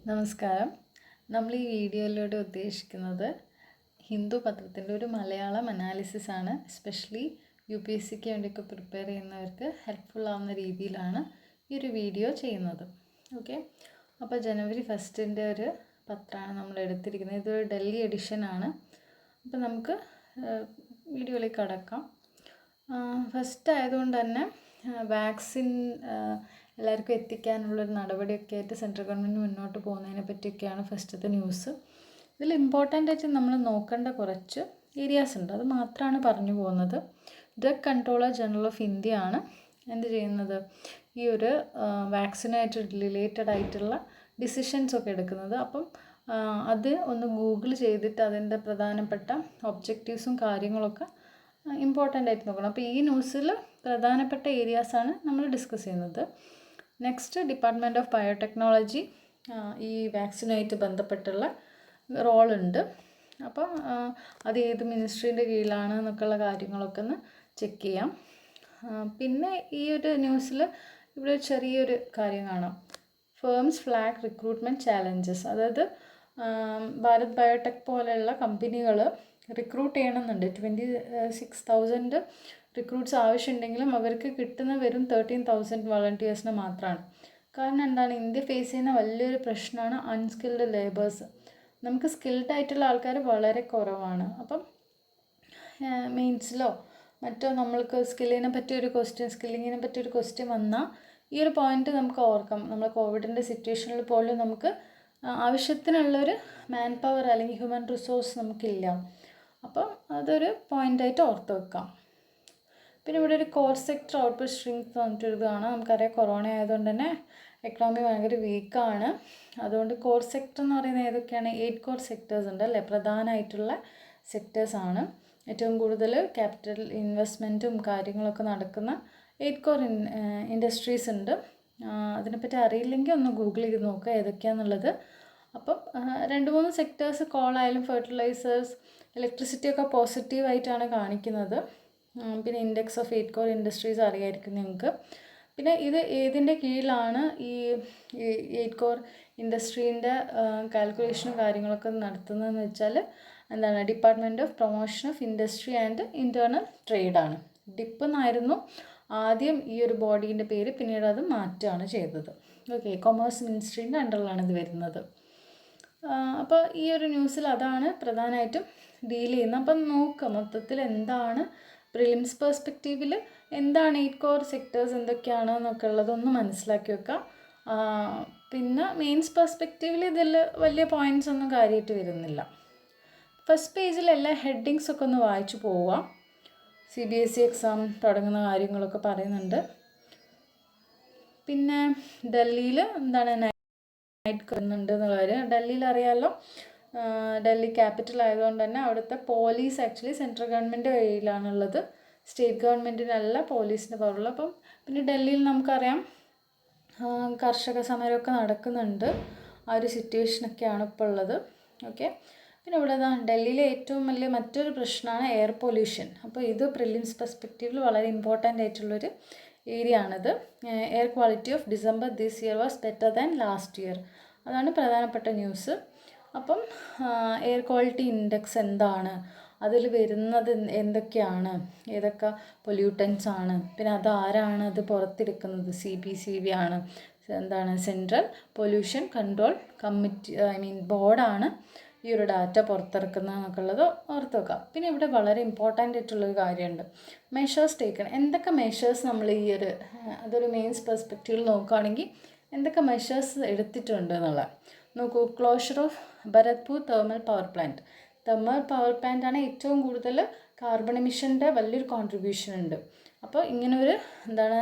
നമസ്കാരം. നമ്മൾ ഈ വീഡിയോയിലൂടെ ഉദ്ദേശിക്കുന്നത് ഹിന്ദു പത്രത്തിൻ്റെ ഒരു മലയാളം അനാലിസിസ് ആണ്. എസ്പെഷ്യലി UPSCക്ക് വേണ്ടിയൊക്കെ പ്രിപ്പയർ ചെയ്യുന്നവർക്ക് ഹെൽപ്ഫുൾ ആവുന്ന രീതിയിലാണ് ഈ ഒരു വീഡിയോ ചെയ്യുന്നത്. ഓക്കെ, അപ്പോൾ ജനുവരി 1 ഒരു പത്രമാണ് നമ്മൾ എടുത്തിരിക്കുന്നത്. ഇതൊരു ഡൽഹി എഡിഷൻ ആണ്. അപ്പോൾ നമുക്ക് വീഡിയോയിലേക്ക് കടക്കാം. ഫസ്റ്റ് ആയതുകൊണ്ട് തന്നെ വാക്സിൻ എല്ലാവർക്കും എത്തിക്കാനുള്ളൊരു നടപടിയൊക്കെ ആയിട്ട് സെൻട്രൽ ഗവൺമെൻറ് മുന്നോട്ട് പോകുന്നതിനെ പറ്റിയൊക്കെയാണ് ഫസ്റ്റത്തെ ന്യൂസ്. ഇതിൽ ഇമ്പോർട്ടൻ്റ് ആയിട്ട് നമ്മൾ നോക്കേണ്ട കുറച്ച് ഏരിയാസ് ഉണ്ട്. അത് മാത്രമാണ് പറഞ്ഞു പോകുന്നത്. Drug controller general of India ആണ് എന്ത് ചെയ്യുന്നത്, ഈ ഒരു വാക്സിനായിട്ട് റിലേറ്റഡ് ആയിട്ടുള്ള ഡിസിഷൻസൊക്കെ എടുക്കുന്നത്. അപ്പം അത് ഒന്ന് ഗൂഗിൾ ചെയ്തിട്ട് അതിൻ്റെ പ്രധാനപ്പെട്ട ഒബ്ജക്റ്റീവ്സും കാര്യങ്ങളൊക്കെ ഇമ്പോർട്ടൻ്റ് ആയിട്ട് നോക്കണം. അപ്പോൾ ഈ ന്യൂസിൽ പ്രധാനപ്പെട്ട ഏരിയാസാണ് നമ്മൾ ഡിസ്കസ് ചെയ്യുന്നത്. നെക്സ്റ്റ്, ഡിപ്പാർട്ട്മെൻറ്റ് ഓഫ് ബയോടെക്നോളജി ഈ വാക്സിനുമായിട്ട് ബന്ധപ്പെട്ടുള്ള റോളുണ്ട്. അപ്പം അത് ഏത് മിനിസ്ട്രീൻ്റെ കീഴിലാണ് എന്നൊക്കെയുള്ള കാര്യങ്ങളൊക്കെ ഒന്ന് ചെക്ക് ചെയ്യാം. പിന്നെ ഈ ഒരു ന്യൂസിൽ ഇവിടെ ചെറിയൊരു കാര്യം കാണാം. Firms flag recruitment challenges. അതായത് ഭാരത് ബയോടെക് പോലെയുള്ള കമ്പനികൾ റിക്രൂട്ട് ചെയ്യണമെന്നുണ്ട്. 26,000 റിക്രൂട്ട്സ് ആവശ്യമുണ്ടെങ്കിലും അവർക്ക് കിട്ടുന്ന വെറും 13,000 വളണ്ടിയേഴ്സിന് മാത്രമാണ്. കാരണം എന്താണ്, ഇന്ത്യ ഫേസ് ചെയ്യുന്ന വലിയൊരു പ്രശ്നമാണ് അൺസ്കിൽഡ് ലേബേഴ്സ്. നമുക്ക് സ്കിൽഡ് ആയിട്ടുള്ള ആൾക്കാർ വളരെ കുറവാണ്. അപ്പം മെയിൻസിലോ മറ്റോ നമ്മൾക്ക് സ്കില്ലിങ്ങിനെ പറ്റിയൊരു ക്വസ്റ്റ്യൻ വന്നാൽ ഈ ഒരു പോയിന്റ് നമുക്ക് ഓർക്കാം. നമ്മൾ കോവിഡിൻ്റെ സിറ്റുവേഷനിൽ പോലും നമുക്ക് ആവശ്യത്തിനുള്ളൊരു മാൻ പവർ അല്ലെങ്കിൽ ഹ്യൂമൻ റിസോഴ്സ് നമുക്കില്ല. അപ്പം അതൊരു പോയിൻ്റായിട്ട് ഓർത്ത് വെക്കാം. പിന്നെ ഇവിടെ ഒരു കോർ സെക്ടർ ഔട്ട്പുട്ട് സ്ട്രിങ്സ് പറഞ്ഞിട്ടൊരു ഇതാണ്. നമുക്കറിയാം കൊറോണ ആയതുകൊണ്ട് തന്നെ എക്കണോമി ഭയങ്കര വീക്കാണ്. അതുകൊണ്ട് കോർ സെക്ടർ എന്ന് പറയുന്നത് ഏതൊക്കെയാണ്? 8 കോർ സെക്ടേഴ്സ് ഉണ്ട് അല്ലേ, പ്രധാനമായിട്ടുള്ള സെക്ടേഴ്സാണ്. ഏറ്റവും കൂടുതൽ ക്യാപിറ്റൽ ഇൻവെസ്റ്റ്മെൻറ്റും കാര്യങ്ങളൊക്കെ നടക്കുന്ന 8 കോർ ഇൻഡസ്ട്രീസ് ഉണ്ട്. അതിനെപ്പറ്റി അറിയില്ലെങ്കിൽ ഒന്ന് ഗൂഗിൾ ചെയ്ത് നോക്കുക ഏതൊക്കെയാണെന്നുള്ളത്. അപ്പം 2-3 സെക്ടേഴ്സ് കോളായാലും ഫെർട്ടിലൈസേഴ്സ്, ഇലക്ട്രിസിറ്റി ഒക്കെ പോസിറ്റീവായിട്ടാണ് കാണിക്കുന്നത്. പിന്നെ ഇൻഡെക്സ് ഓഫ് 8 കോർ ഇൻഡസ്ട്രീസ് അറിയായിരിക്കും നിങ്ങൾക്ക്. പിന്നെ ഇത് ഏതിൻ്റെ കീഴിലാണ് ഈ 8 കോർ ഇൻഡസ്ട്രീൻ്റെ കാൽക്കുലേഷനും കാര്യങ്ങളൊക്കെ നടത്തുന്നതെന്ന് വെച്ചാൽ എന്താണ്, department of promotion of industry and internal ട്രേഡാണ്. ഡിപ്പ് എന്നായിരുന്നു ആദ്യം ഈ ഒരു ബോഡീൻ്റെ പേര്, പിന്നീട് അത് മാറ്റുകയാണ് ചെയ്തത്. ഓക്കെ, കൊമേഴ്സ് മിനിസ്ട്രീൻ്റെ അണ്ടറിലാണ് ഇത് വരുന്നത്. അപ്പോൾ ഈ ഒരു ന്യൂസിൽ അതാണ് പ്രധാനമായിട്ടും ഡീൽ ചെയ്യുന്നത്. അപ്പം നോക്കുക മൊത്തത്തിൽ എന്താണ് പ്രിലിംസ് പെർസ്പെക്റ്റീവിൽ എന്താണ് 8 കോർ സെക്ടേഴ്സ് എന്തൊക്കെയാണ് എന്നൊക്കെ ഉള്ളതൊന്ന് മനസ്സിലാക്കി വെക്കുക. പിന്നെ മെയിൻസ് പെർസ്പെക്റ്റീവിൽ ഇതിൽ വലിയ പോയിൻറ്റ്സ് ഒന്നും കാര്യമായിട്ട് വരുന്നില്ല. ഫസ്റ്റ് പേജിൽ എല്ലാ ഹെഡിങ്സ് ഒക്കെ ഒന്ന് വായിച്ചു പോവുക. CBSE എക്സാം തുടങ്ങുന്ന കാര്യങ്ങളൊക്കെ പറയുന്നുണ്ട്. പിന്നെ ഡൽഹിയിൽ എന്താണ് നൈറ്റ് വരുന്നുണ്ട് എന്നുള്ള കാര്യം ഡൽഹിയിൽ അറിയാമല്ലോ. ഡൽഹി ക്യാപിറ്റൽ ആയതുകൊണ്ട് തന്നെ അവിടുത്തെ പോലീസ് ആക്ച്വലി സെൻട്രൽ ഗവൺമെൻറ് കയ്യിലാണുള്ളത്, സ്റ്റേറ്റ് ഗവൺമെൻറ്റിനല്ല പോലീസിൻ്റെ പവറുള്ള. അപ്പം പിന്നെ ഡൽഹിയിൽ നമുക്കറിയാം കർഷക സമരമൊക്കെ നടക്കുന്നുണ്ട്. ആ ഒരു സിറ്റുവേഷനൊക്കെയാണ് ഇപ്പോൾ ഉള്ളത്. ഓക്കെ, പിന്നെ ഇവിടെ ഡൽഹിയിലെ ഏറ്റവും വലിയ മറ്റൊരു പ്രശ്നമാണ് എയർ പൊല്യൂഷൻ. അപ്പോൾ ഇത് പ്രിലിംസ് പെർസ്പെക്റ്റീവിൽ വളരെ ഇമ്പോർട്ടൻ്റ് ആയിട്ടുള്ളൊരു ഏരിയ ആണിത്. Air quality of December this year was better than last year. അതാണ് പ്രധാനപ്പെട്ട ന്യൂസ്. അപ്പം എയർ ക്വാളിറ്റി ഇൻഡെക്സ് എന്താണ്, അതിൽ വരുന്നത് എന്തൊക്കെയാണ്, ഏതൊക്കെ പൊല്യൂട്ടൻസ് ആണ്, പിന്നെ അതാരാണ് അത് പുറത്തെടുക്കുന്നത്? CPCB ആണ്. എന്താണ്, സെൻട്രൽ പൊല്യൂഷൻ കൺട്രോൾ കമ്മിറ്റി ബോർഡാണ് ഈ ഒരു ഡാറ്റ പുറത്തിറക്കുന്നത് എന്നൊക്കെ ഉള്ളത് ഓർത്ത് വെക്കാം. പിന്നെ ഇവിടെ വളരെ ഇമ്പോർട്ടൻ്റ് ആയിട്ടുള്ളൊരു കാര്യമുണ്ട്, മെഷേഴ്സ് ടേക്കൺ. എന്തൊക്കെ മെഷേഴ്സ് നമ്മൾ ഈ ഒരു അതൊരു മെയിൻസ് പെർസ്പെക്റ്റീവിൽ നോക്കുകയാണെങ്കിൽ എന്തൊക്കെ മെഷേഴ്സ് എടുത്തിട്ടുണ്ട് എന്നുള്ളത് നോക്കൂ. Closure of Bharatpur thermal power plant. Thermal power plant ആണ് ഏറ്റവും കൂടുതൽ കാർബൺ എമിഷൻ്റെ വലിയൊരു കോൺട്രിബ്യൂഷൻ ഉണ്ട്. അപ്പോൾ ഇങ്ങനെ ഒരു എന്താണ്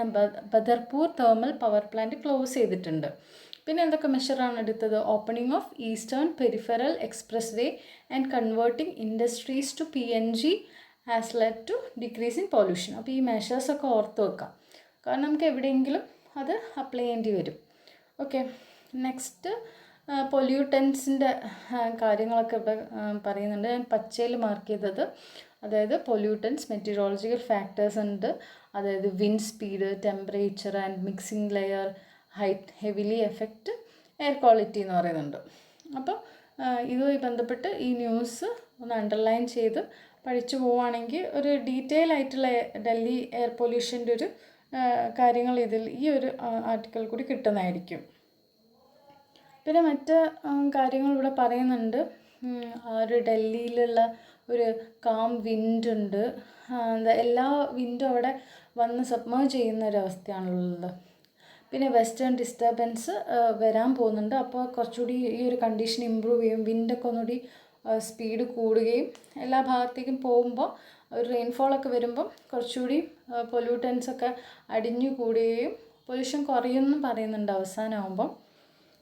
Badarpur thermal power plant close ചെയ്തിട്ടുണ്ട്. പിന്നെ എന്തൊക്കെ മെഷറാണ് എടുത്തത്? Opening of eastern peripheral expressway and converting industries to PNG has led to decrease in pollution. അപ്പോൾ ഈ മെഷേഴ്സൊക്കെ ഓർത്ത് വെക്കാം, കാരണം നമുക്ക് എവിടെയെങ്കിലും അത് അപ്ലൈ ചെയ്യേണ്ടി വരും. ഓക്കെ, നെക്സ്റ്റ് പൊല്യൂട്ടൻസിൻ്റെ കാര്യങ്ങളൊക്കെ ഇവിടെ പറയുന്നുണ്ട്. ഞാൻ പച്ചയിൽ മാർക്ക് ചെയ്തത്, അതായത് പൊല്യൂട്ടൻസ് മെറ്റീരിയോളജിക്കൽ ഫാക്ടേഴ്സ് ഉണ്ട്. അതായത് wind speed, temperature and mixing layer height heavily effect air quality എന്ന് പറയുന്നുണ്ട്. അപ്പോൾ ഇതുമായി ബന്ധപ്പെട്ട് ഈ ന്യൂസ് ഒന്ന് അണ്ടർലൈൻ ചെയ്ത് പഠിച്ചു പോവുകയാണെങ്കിൽ ഒരു ഡീറ്റെയിൽ ആയിട്ടുള്ള ഡൽഹി എയർ പൊല്യൂഷൻ്റെ ഒരു കാര്യങ്ങൾ ഈ ഒരു ആർട്ടിക്കിൾ കൂടി കിട്ടുന്നതായിരിക്കും. പിന്നെ മറ്റ് കാര്യങ്ങൾ ഇവിടെ പറയുന്നുണ്ട്. ആ ഒരു ഡൽഹിയിലുള്ള ഒരു കാം വിൻഡ് ഉണ്ട്. എല്ലാ വിൻഡും അവിടെ വന്ന് സബ്മേർജ് ചെയ്യുന്ന ഒരവസ്ഥയാണുള്ളത്. പിന്നെ വെസ്റ്റേൺ ഡിസ്റ്റർബൻസ് വരാൻ പോകുന്നുണ്ട്. അപ്പോൾ കുറച്ചുകൂടി ഈ ഒരു കണ്ടീഷൻ ഇമ്പ്രൂവ് ചെയ്യും. വിൻഡൊക്കെ ഒന്നുകൂടി സ്പീഡ് കൂടുകയും എല്ലാ ഭാഗത്തേക്കും പോകുമ്പോൾ ഒരു റെയിൻഫോളൊക്കെ വരുമ്പം കുറച്ചുകൂടി പൊല്യൂട്ടൻസൊക്കെ അടിഞ്ഞു കൂടുകയും പൊല്യൂഷൻ കുറയുമെന്നും പറയുന്നുണ്ട് അവസാനമാകുമ്പം.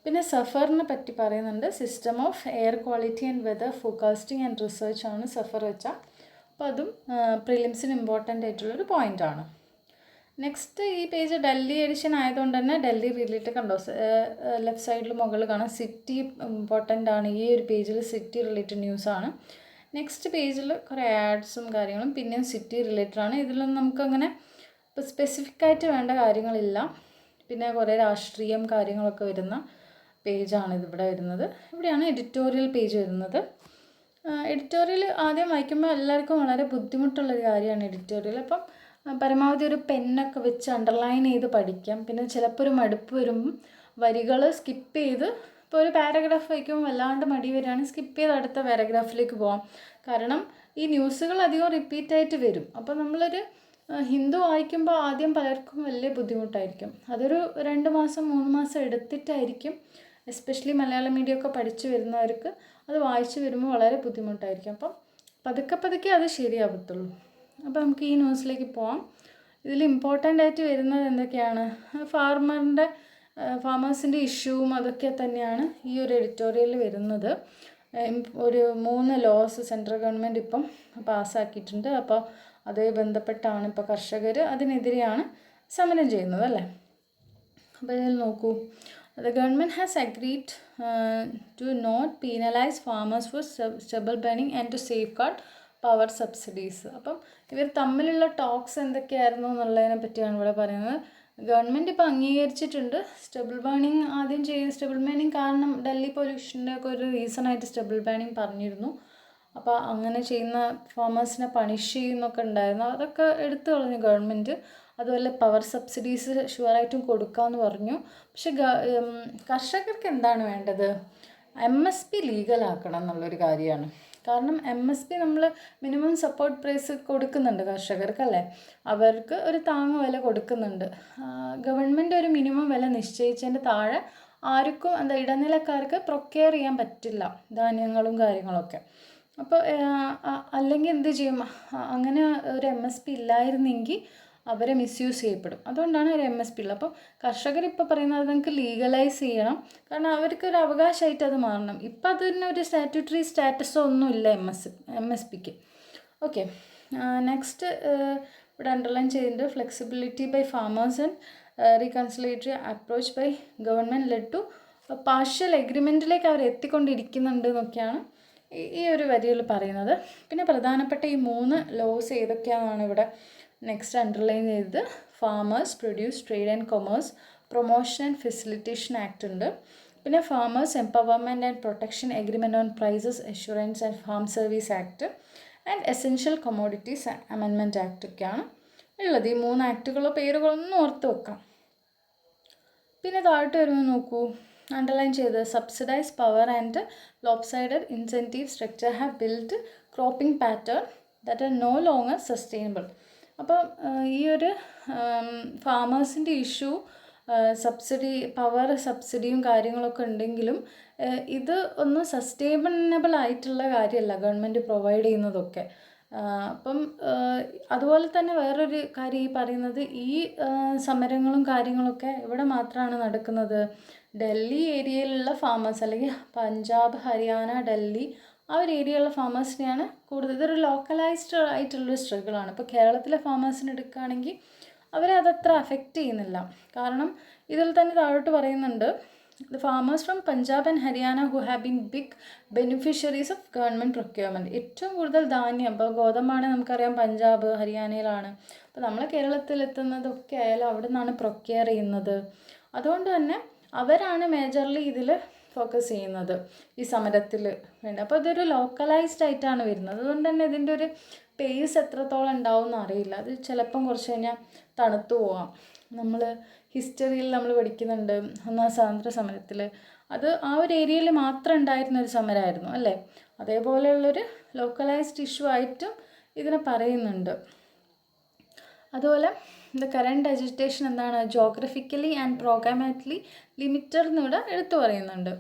പിന്നെ സഫറിനെ പറ്റി പറയുന്നുണ്ട്. System of air quality and weather forecasting and research ആണ് സഫർ വെച്ചാൽ. അപ്പോൾ അതും പ്രിലിംസിന് ഇമ്പോർട്ടൻ്റ് ആയിട്ടുള്ളൊരു പോയിൻ്റാണ്. നെക്സ്റ്റ് ഈ പേജ് ഡൽഹി എഡിഷൻ ആയതുകൊണ്ട് തന്നെ ഡൽഹി റിലേറ്റഡ് കണ്ടോ, ലെഫ്റ്റ് സൈഡിൽ മുകളിൽ കാണാം സിറ്റി ഇമ്പോർട്ടൻ്റ് ആണ്. ഈ ഒരു പേജിൽ സിറ്റി റിലേറ്റഡ് ന്യൂസാണ്. നെക്സ്റ്റ് പേജിൽ കുറേ ആഡ്സും കാര്യങ്ങളും പിന്നെയും സിറ്റി റിലേറ്റഡ് ആണ്. ഇതിലൊന്നും നമുക്കങ്ങനെ ഇപ്പോൾ സ്പെസിഫിക് ആയിട്ട് വേണ്ട കാര്യങ്ങളില്ല. പിന്നെ കുറേ രാഷ്ട്രീയം കാര്യങ്ങളൊക്കെ വരുന്ന പേജാണ് ഇതിവിടെ വരുന്നത്. ഇവിടെയാണ് എഡിറ്റോറിയൽ പേജ് വരുന്നത്. എഡിറ്റോറിയൽ ആദ്യം വായിക്കുമ്പോൾ എല്ലാവർക്കും വളരെ ബുദ്ധിമുട്ടുള്ളൊരു കാര്യമാണ് എഡിറ്റോറിയൽ. അപ്പം പരമാവധി ഒരു പെന്നൊക്കെ വെച്ച് അണ്ടർലൈൻ ചെയ്ത് പഠിക്കാം. പിന്നെ ചിലപ്പോൾ ഒരു മടുപ്പ് വരുമ്പം വരികൾ സ്കിപ്പ് ചെയ്ത്, ഇപ്പോൾ ഒരു പാരഗ്രാഫ് വായിക്കുമ്പോൾ വല്ലാണ്ട് മടി വരികയാണെങ്കിൽ സ്കിപ്പ് ചെയ്ത് അടുത്ത പാരഗ്രാഫിലേക്ക് പോകാം. കാരണം ഈ ന്യൂസുകൾ അധികം റിപ്പീറ്റായിട്ട് വരും. അപ്പോൾ നമ്മളൊരു ഹിന്ദു വായിക്കുമ്പോൾ ആദ്യം പലർക്കും വലിയ ബുദ്ധിമുട്ടായിരിക്കും. അതൊരു 2 മാസം 3 മാസം എടുത്തിട്ടായിരിക്കും, എസ്പെഷ്യലി മലയാളം മീഡിയമൊക്കെ പഠിച്ചു വരുന്നവർക്ക് അത് വായിച്ചു വരുമ്പോൾ വളരെ ബുദ്ധിമുട്ടായിരിക്കും. അപ്പം പതുക്കെ അത് ശരിയാവത്തുള്ളൂ. അപ്പോൾ നമുക്ക് ഈ ന്യൂസിലേക്ക് പോകാം. ഇതിൽ ഇമ്പോർട്ടൻ്റ് ആയിട്ട് വരുന്നത് എന്തൊക്കെയാണ്, ഫാമേഴ്സിൻ്റെ ഇഷ്യൂവും അതൊക്കെ തന്നെയാണ് ഈ ഒരു എഡിറ്റോറിയലിൽ വരുന്നത്. ഒരു 3 ലോസ് സെൻട്രൽ ഗവൺമെൻറ് ഇപ്പം പാസ്സാക്കിയിട്ടുണ്ട്. അപ്പോൾ അതുമായി ബന്ധപ്പെട്ടാണ് ഇപ്പോൾ കർഷകർ അതിനെതിരെയാണ് സമരം ചെയ്യുന്നത് അല്ലേ. അപ്പോൾ ഇതിൽ നോക്കൂ, the government has agreed to not penalize farmers for stubble burning and to safeguard power subsidies. അപ്പം ഇവർ തമ്മിലുള്ള ടോക്സ് എന്തൊക്കെയായിരുന്നു എന്നുള്ളതിനെ പറ്റിയാണ് ഇവിടെ പറയുന്നത്. ഗവൺമെൻറ് ഇപ്പോൾ അംഗീകരിച്ചിട്ടുണ്ട് സ്റ്റബിൾ ബേണിങ് ആദ്യം സ്റ്റബിൾ ബേണിങ് കാരണം ഡൽഹി പൊല്യൂഷൻ്റെ ഒക്കെ ഒരു റീസണായിട്ട് സ്റ്റബിൾ ബേണിങ് പറഞ്ഞിരുന്നു. അപ്പോൾ അങ്ങനെ ചെയ്യുന്ന ഫാമേഴ്സിനെ പണിഷ് ചെയ്യുന്നൊക്കെ ഉണ്ടായിരുന്നു. അതൊക്കെ എടുത്തു കളഞ്ഞു ഗവൺമെൻറ്. അതുപോലെ പവർ സബ്സിഡീസ് ഷുവറായിട്ടും കൊടുക്കാമെന്ന് പറഞ്ഞു. പക്ഷെ കർഷകർക്ക് എന്താണ് വേണ്ടത്, MSP ലീഗലാക്കണം എന്നുള്ളൊരു കാര്യമാണ്. കാരണം MSP നമ്മൾ മിനിമം സപ്പോർട്ട് പ്രൈസ് കൊടുക്കുന്നുണ്ട് കർഷകർക്ക് അല്ലേ, അവർക്ക് ഒരു താങ്ങ് വില കൊടുക്കുന്നുണ്ട്. ഗവൺമെൻറ് ഒരു മിനിമം വില നിശ്ചയിച്ചതിൻ്റെ താഴെ ആർക്കും ഇടനിലക്കാർക്ക് പ്രൊക്യൂർ ചെയ്യാൻ പറ്റില്ല ധാന്യങ്ങളും കാര്യങ്ങളൊക്കെ. അപ്പോൾ അല്ലെങ്കിൽ എന്ത് ചെയ്യും, അങ്ങനെ ഒരു MSP ഇല്ലായിരുന്നെങ്കിൽ അവരെ മിസ്യൂസ് ചെയ്യപ്പെടും. അതുകൊണ്ടാണ് ഒരു MSP ഉള്ളത്. അപ്പോൾ കർഷകരിപ്പോൾ പറയുന്നത് നിങ്ങൾക്ക് ലീഗലൈസ് ചെയ്യണം, കാരണം അവർക്കൊരു അവകാശമായിട്ട് അത് മാറണം. ഇപ്പം അതിനൊരു സ്റ്റാറ്റ്യൂട്ടറി സ്റ്റാറ്റസോ ഒന്നുമില്ല MSPക്ക്. ഓക്കെ, നെക്സ്റ്റ് ഇവിടെ അണ്ടർലൈൻ ചെയ്തിട്ടുണ്ട്. Flexibility by farmers and reconciliatory approach by government led to partial എഗ്രിമെൻറ്റിലേക്ക് അവർ എത്തിക്കൊണ്ടിരിക്കുന്നുണ്ട് എന്നൊക്കെയാണ് ഈ ഒരു വരിയിൽ പറയുന്നത്. പിന്നെ പ്രധാനപ്പെട്ട ഈ 3 ലോസ് ഏതൊക്കെയാണെന്നാണ് ഇവിടെ നെക്സ്റ്റ് അണ്ടർലൈൻ ചെയ്തത്. Farmers produce trade and commerce promotion and facilitation act ഉണ്ട്. പിന്നെ farmers empowerment and protection agreement on prices assurance and farm service act and essential commodities amendment act ഒക്കെയാണ് ഉള്ളത്. ഈ 3 ആക്ടുകളോ പേരുകളൊന്നും ഓർത്ത് വെക്കാം. പിന്നെ താഴോട്ട് വരുമ്പോൾ നോക്കൂ, അണ്ടർലൈൻ ചെയ്ത് subsidise power and lopsided incentive structure have build cropping pattern that are no longer sustainable. അപ്പം ഈ ഒരു ഫാമേഴ്സിൻ്റെ ഇഷ്യൂ പവർ സബ്സിഡിയും കാര്യങ്ങളൊക്കെ ഉണ്ടെങ്കിലും ഇത് ഒന്നും സസ്റ്റൈനബിൾ ആയിട്ടുള്ള കാര്യമല്ല ഗവൺമെൻറ് പ്രൊവൈഡ് ചെയ്യുന്നതൊക്കെ. അപ്പം അതുപോലെ തന്നെ വേറൊരു കാര്യം ഈ പറയുന്നത്, ഈ സമരങ്ങളും കാര്യങ്ങളൊക്കെ ഇവിടെ മാത്രമാണ് നടക്കുന്നത്. ഡൽഹി ഏരിയയിലുള്ള ഫാമേഴ്സ് അല്ലെങ്കിൽ പഞ്ചാബ്, ഹരിയാന, ഡൽഹി ആ ഒരു ഏരിയയിലുള്ള ഫാമേഴ്സിനെയാണ് കൂടുതൽ. ഇതൊരു ലോക്കലൈസ്ഡ് ആയിട്ടുള്ളൊരു സ്ട്രഗിളാണ്. ഇപ്പോൾ കേരളത്തിലെ ഫാമേഴ്സിനെ എടുക്കുകയാണെങ്കിൽ അവരെ അതത്ര അഫക്റ്റ് ചെയ്യുന്നില്ല. കാരണം ഇതിൽ തന്നെ താഴോട്ട് പറയുന്നുണ്ട്, the farmers from Punjab and Haryana who have been big beneficiaries of government procurement. ഏറ്റവും കൂടുതൽ ധാന്യം, ഇപ്പോൾ ഗോതമ്പാണ് നമുക്കറിയാം പഞ്ചാബ് ഹരിയാനയിലാണ്. അപ്പോൾ നമ്മൾ കേരളത്തിൽ എത്തുന്നതൊക്കെ ആയാലും അവിടെ നിന്നാണ് പ്രൊക്യൂർ ചെയ്യുന്നത്. അതുകൊണ്ട് തന്നെ അവരാണ് മേജർലി ഇതിൽ ഫോക്കസ് ചെയ്യുന്നത് ഈ സമരത്തിൽ വേണ്ടി. അപ്പോൾ ഇതൊരു ലോക്കലൈസ്ഡ് ആയിട്ടാണ് വരുന്നത്. അതുകൊണ്ട് തന്നെ ഇതിൻ്റെ ഒരു പേസ് എത്രത്തോളം ഉണ്ടാവും എന്ന് അറിയില്ല. അത് ചിലപ്പം കുറച്ച് കഴിഞ്ഞാൽ തണുത്തു പോവാം. നമ്മൾ ഹിസ്റ്ററിയിൽ നമ്മൾ പഠിക്കുന്നുണ്ട് ഒന്നാം സ്വാതന്ത്ര്യ സമരത്തിൽ അത് ആ ഒരു ഏരിയയിൽ മാത്രം ഉണ്ടായിരുന്നൊരു സമരമായിരുന്നു അല്ലേ. അതേപോലെയുള്ളൊരു ലോക്കലൈസ്ഡ് ഇഷ്യൂ ആയിട്ടും ഇതിനെ പറയുന്നുണ്ട്. അതുപോലെ ദ കറണ്ട് അജിറ്റേഷൻ എന്താണ്, ജോഗ്രഫിക്കലി ആൻഡ് പ്രോഗ്രാമാറ്റിക്കലി ലിമിറ്റഡ് എന്നിവിടെ എടുത്തു പറയുന്നുണ്ട്.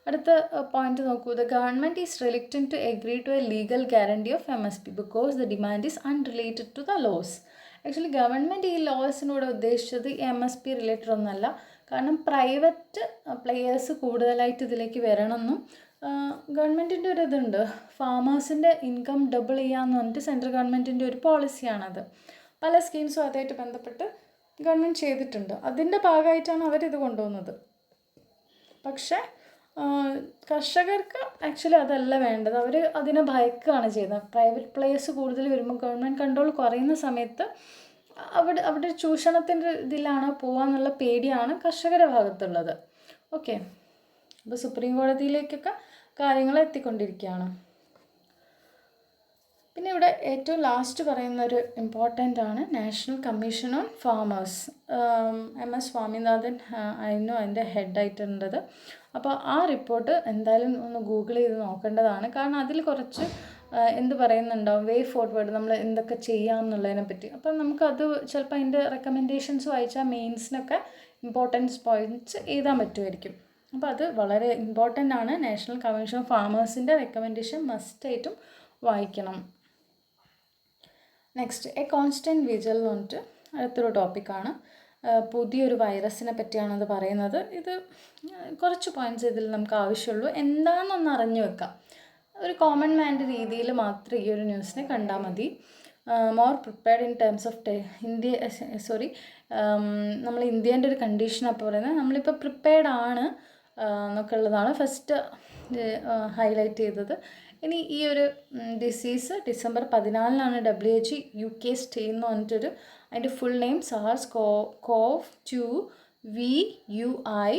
അടുത്ത പോയിന്റ് നോക്കൂ. The government is reluctant to agree to a legal guarantee of MSP because the demand is unrelated to the laws. Actually government ഈ ലോസിനൂടെ ഉദ്ദേശിച്ചത് MSP റിലേറ്റഡ് ഒന്നല്ല. കാരണം പ്രൈവറ്റ് പ്ലെയേഴ്സ് കൂടുതലായിട്ട് ഇതിലേക്ക് വരണമെന്നും ഗവൺമെൻറ്റിൻ്റെ ഒരു ഇതുണ്ട്, ഫാമേഴ്സിൻ്റെ ഇൻകം ഡബിൾ ചെയ്യാമെന്ന് പറഞ്ഞിട്ട് സെൻട്രൽ ഗവൺമെൻറ്റിൻ്റെ ഒരു പോളിസിയാണത്. പല സ്കീംസും അതുമായിട്ട് ബന്ധപ്പെട്ട് ഗവൺമെൻറ് ചെയ്തിട്ടുണ്ട്. അതിൻ്റെ ഭാഗമായിട്ടാണ് അവരിത് കൊണ്ടുവന്നത്. പക്ഷേ കർഷകർക്ക് ആക്ച്വലി അതല്ല വേണ്ടത്. അവർ അതിനെ ഭയക്കുകയാണ് ചെയ്യുന്നത്. പ്രൈവറ്റ് പ്ലേയേഴ്സ് കൂടുതൽ വരുമ്പോൾ ഗവൺമെൻറ് കൺട്രോൾ കുറയുന്ന സമയത്ത് അവിടെ ചൂഷണത്തിൻ്റെ ഇതിലാണോ പോകാമെന്നുള്ള പേടിയാണ് കർഷകരുടെ ഭാഗത്തുള്ളത്. ഓക്കെ, അപ്പോൾ സുപ്രീം കോടതിയിലേക്കൊക്കെ കാര്യങ്ങൾ എത്തിക്കൊണ്ടിരിക്കുകയാണ്. പിന്നെ ഇവിടെ ഏറ്റവും ലാസ്റ്റ് പറയുന്നൊരു ഇമ്പോർട്ടൻ്റ് ആണ് national commission on farmers. MS Swaminathan ആയിരുന്നു അതിൻ്റെ ഹെഡായിട്ടുള്ളത്. അപ്പോൾ ആ റിപ്പോർട്ട് എന്തായാലും ഒന്ന് ഗൂഗിൾ ചെയ്ത് നോക്കേണ്ടതാണ്. കാരണം അതിൽ കുറച്ച് എന്ത് പറയുന്നുണ്ടാവും, വേ ഫോർവേഡ് നമ്മൾ എന്തൊക്കെ ചെയ്യാമെന്നുള്ളതിനെ പറ്റി. അപ്പം നമുക്കത് ചിലപ്പോൾ അതിൻ്റെ റെക്കമെൻഡേഷൻസ് വായിച്ചാൽ മെയിൻസിനൊക്കെ ഇമ്പോർട്ടൻസ് പോയിൻറ്റ്സ് എഴുതാൻ പറ്റുമായിരിക്കും. അപ്പോൾ അത് വളരെ ഇമ്പോർട്ടൻ്റ് ആണ്. നാഷണൽ കമ്മീഷൻ ഓഫ് ഫാമേഴ്സിൻ്റെ റെക്കമെൻഡേഷൻ മസ്റ്റായിട്ടും വായിക്കണം. നെക്സ്റ്റ് എ കോൺസ്റ്റൻറ്റ് വിജിൽ എന്ന് പറഞ്ഞിട്ട് അടുത്തൊരു ടോപ്പിക്കാണ്. പുതിയൊരു വൈറസിനെ പറ്റിയാണത് പറയുന്നത്. ഇത് കുറച്ച് പോയിൻറ്റ്സ് ഇതിൽ നമുക്ക് ആവശ്യമുള്ളൂ. എന്താണെന്നൊന്ന് അറിഞ്ഞു വെക്കാം. ഒരു കോമൺ മാൻ്റെ രീതിയിൽ മാത്രം ഈ ഒരു ന്യൂസിനെ കണ്ടാൽ മതി. More prepared in terms of നമ്മൾ ഇന്ത്യേൻ്റെ ഒരു കണ്ടീഷൻ അപ്പോൾ പറയുന്നത് നമ്മളിപ്പോൾ പ്രിപ്പയർഡ് ആണ് എന്നൊക്കെ ഉള്ളതാണ് ഫസ്റ്റ് ഹൈലൈറ്റ് ചെയ്തത്. ഇനി ഈ ഒരു disease December 14 WHO UK strain എന്ന് പറഞ്ഞിട്ടൊരു അതിൻ്റെ ഫുൾ നെയിം SARS-CoV-2 VUI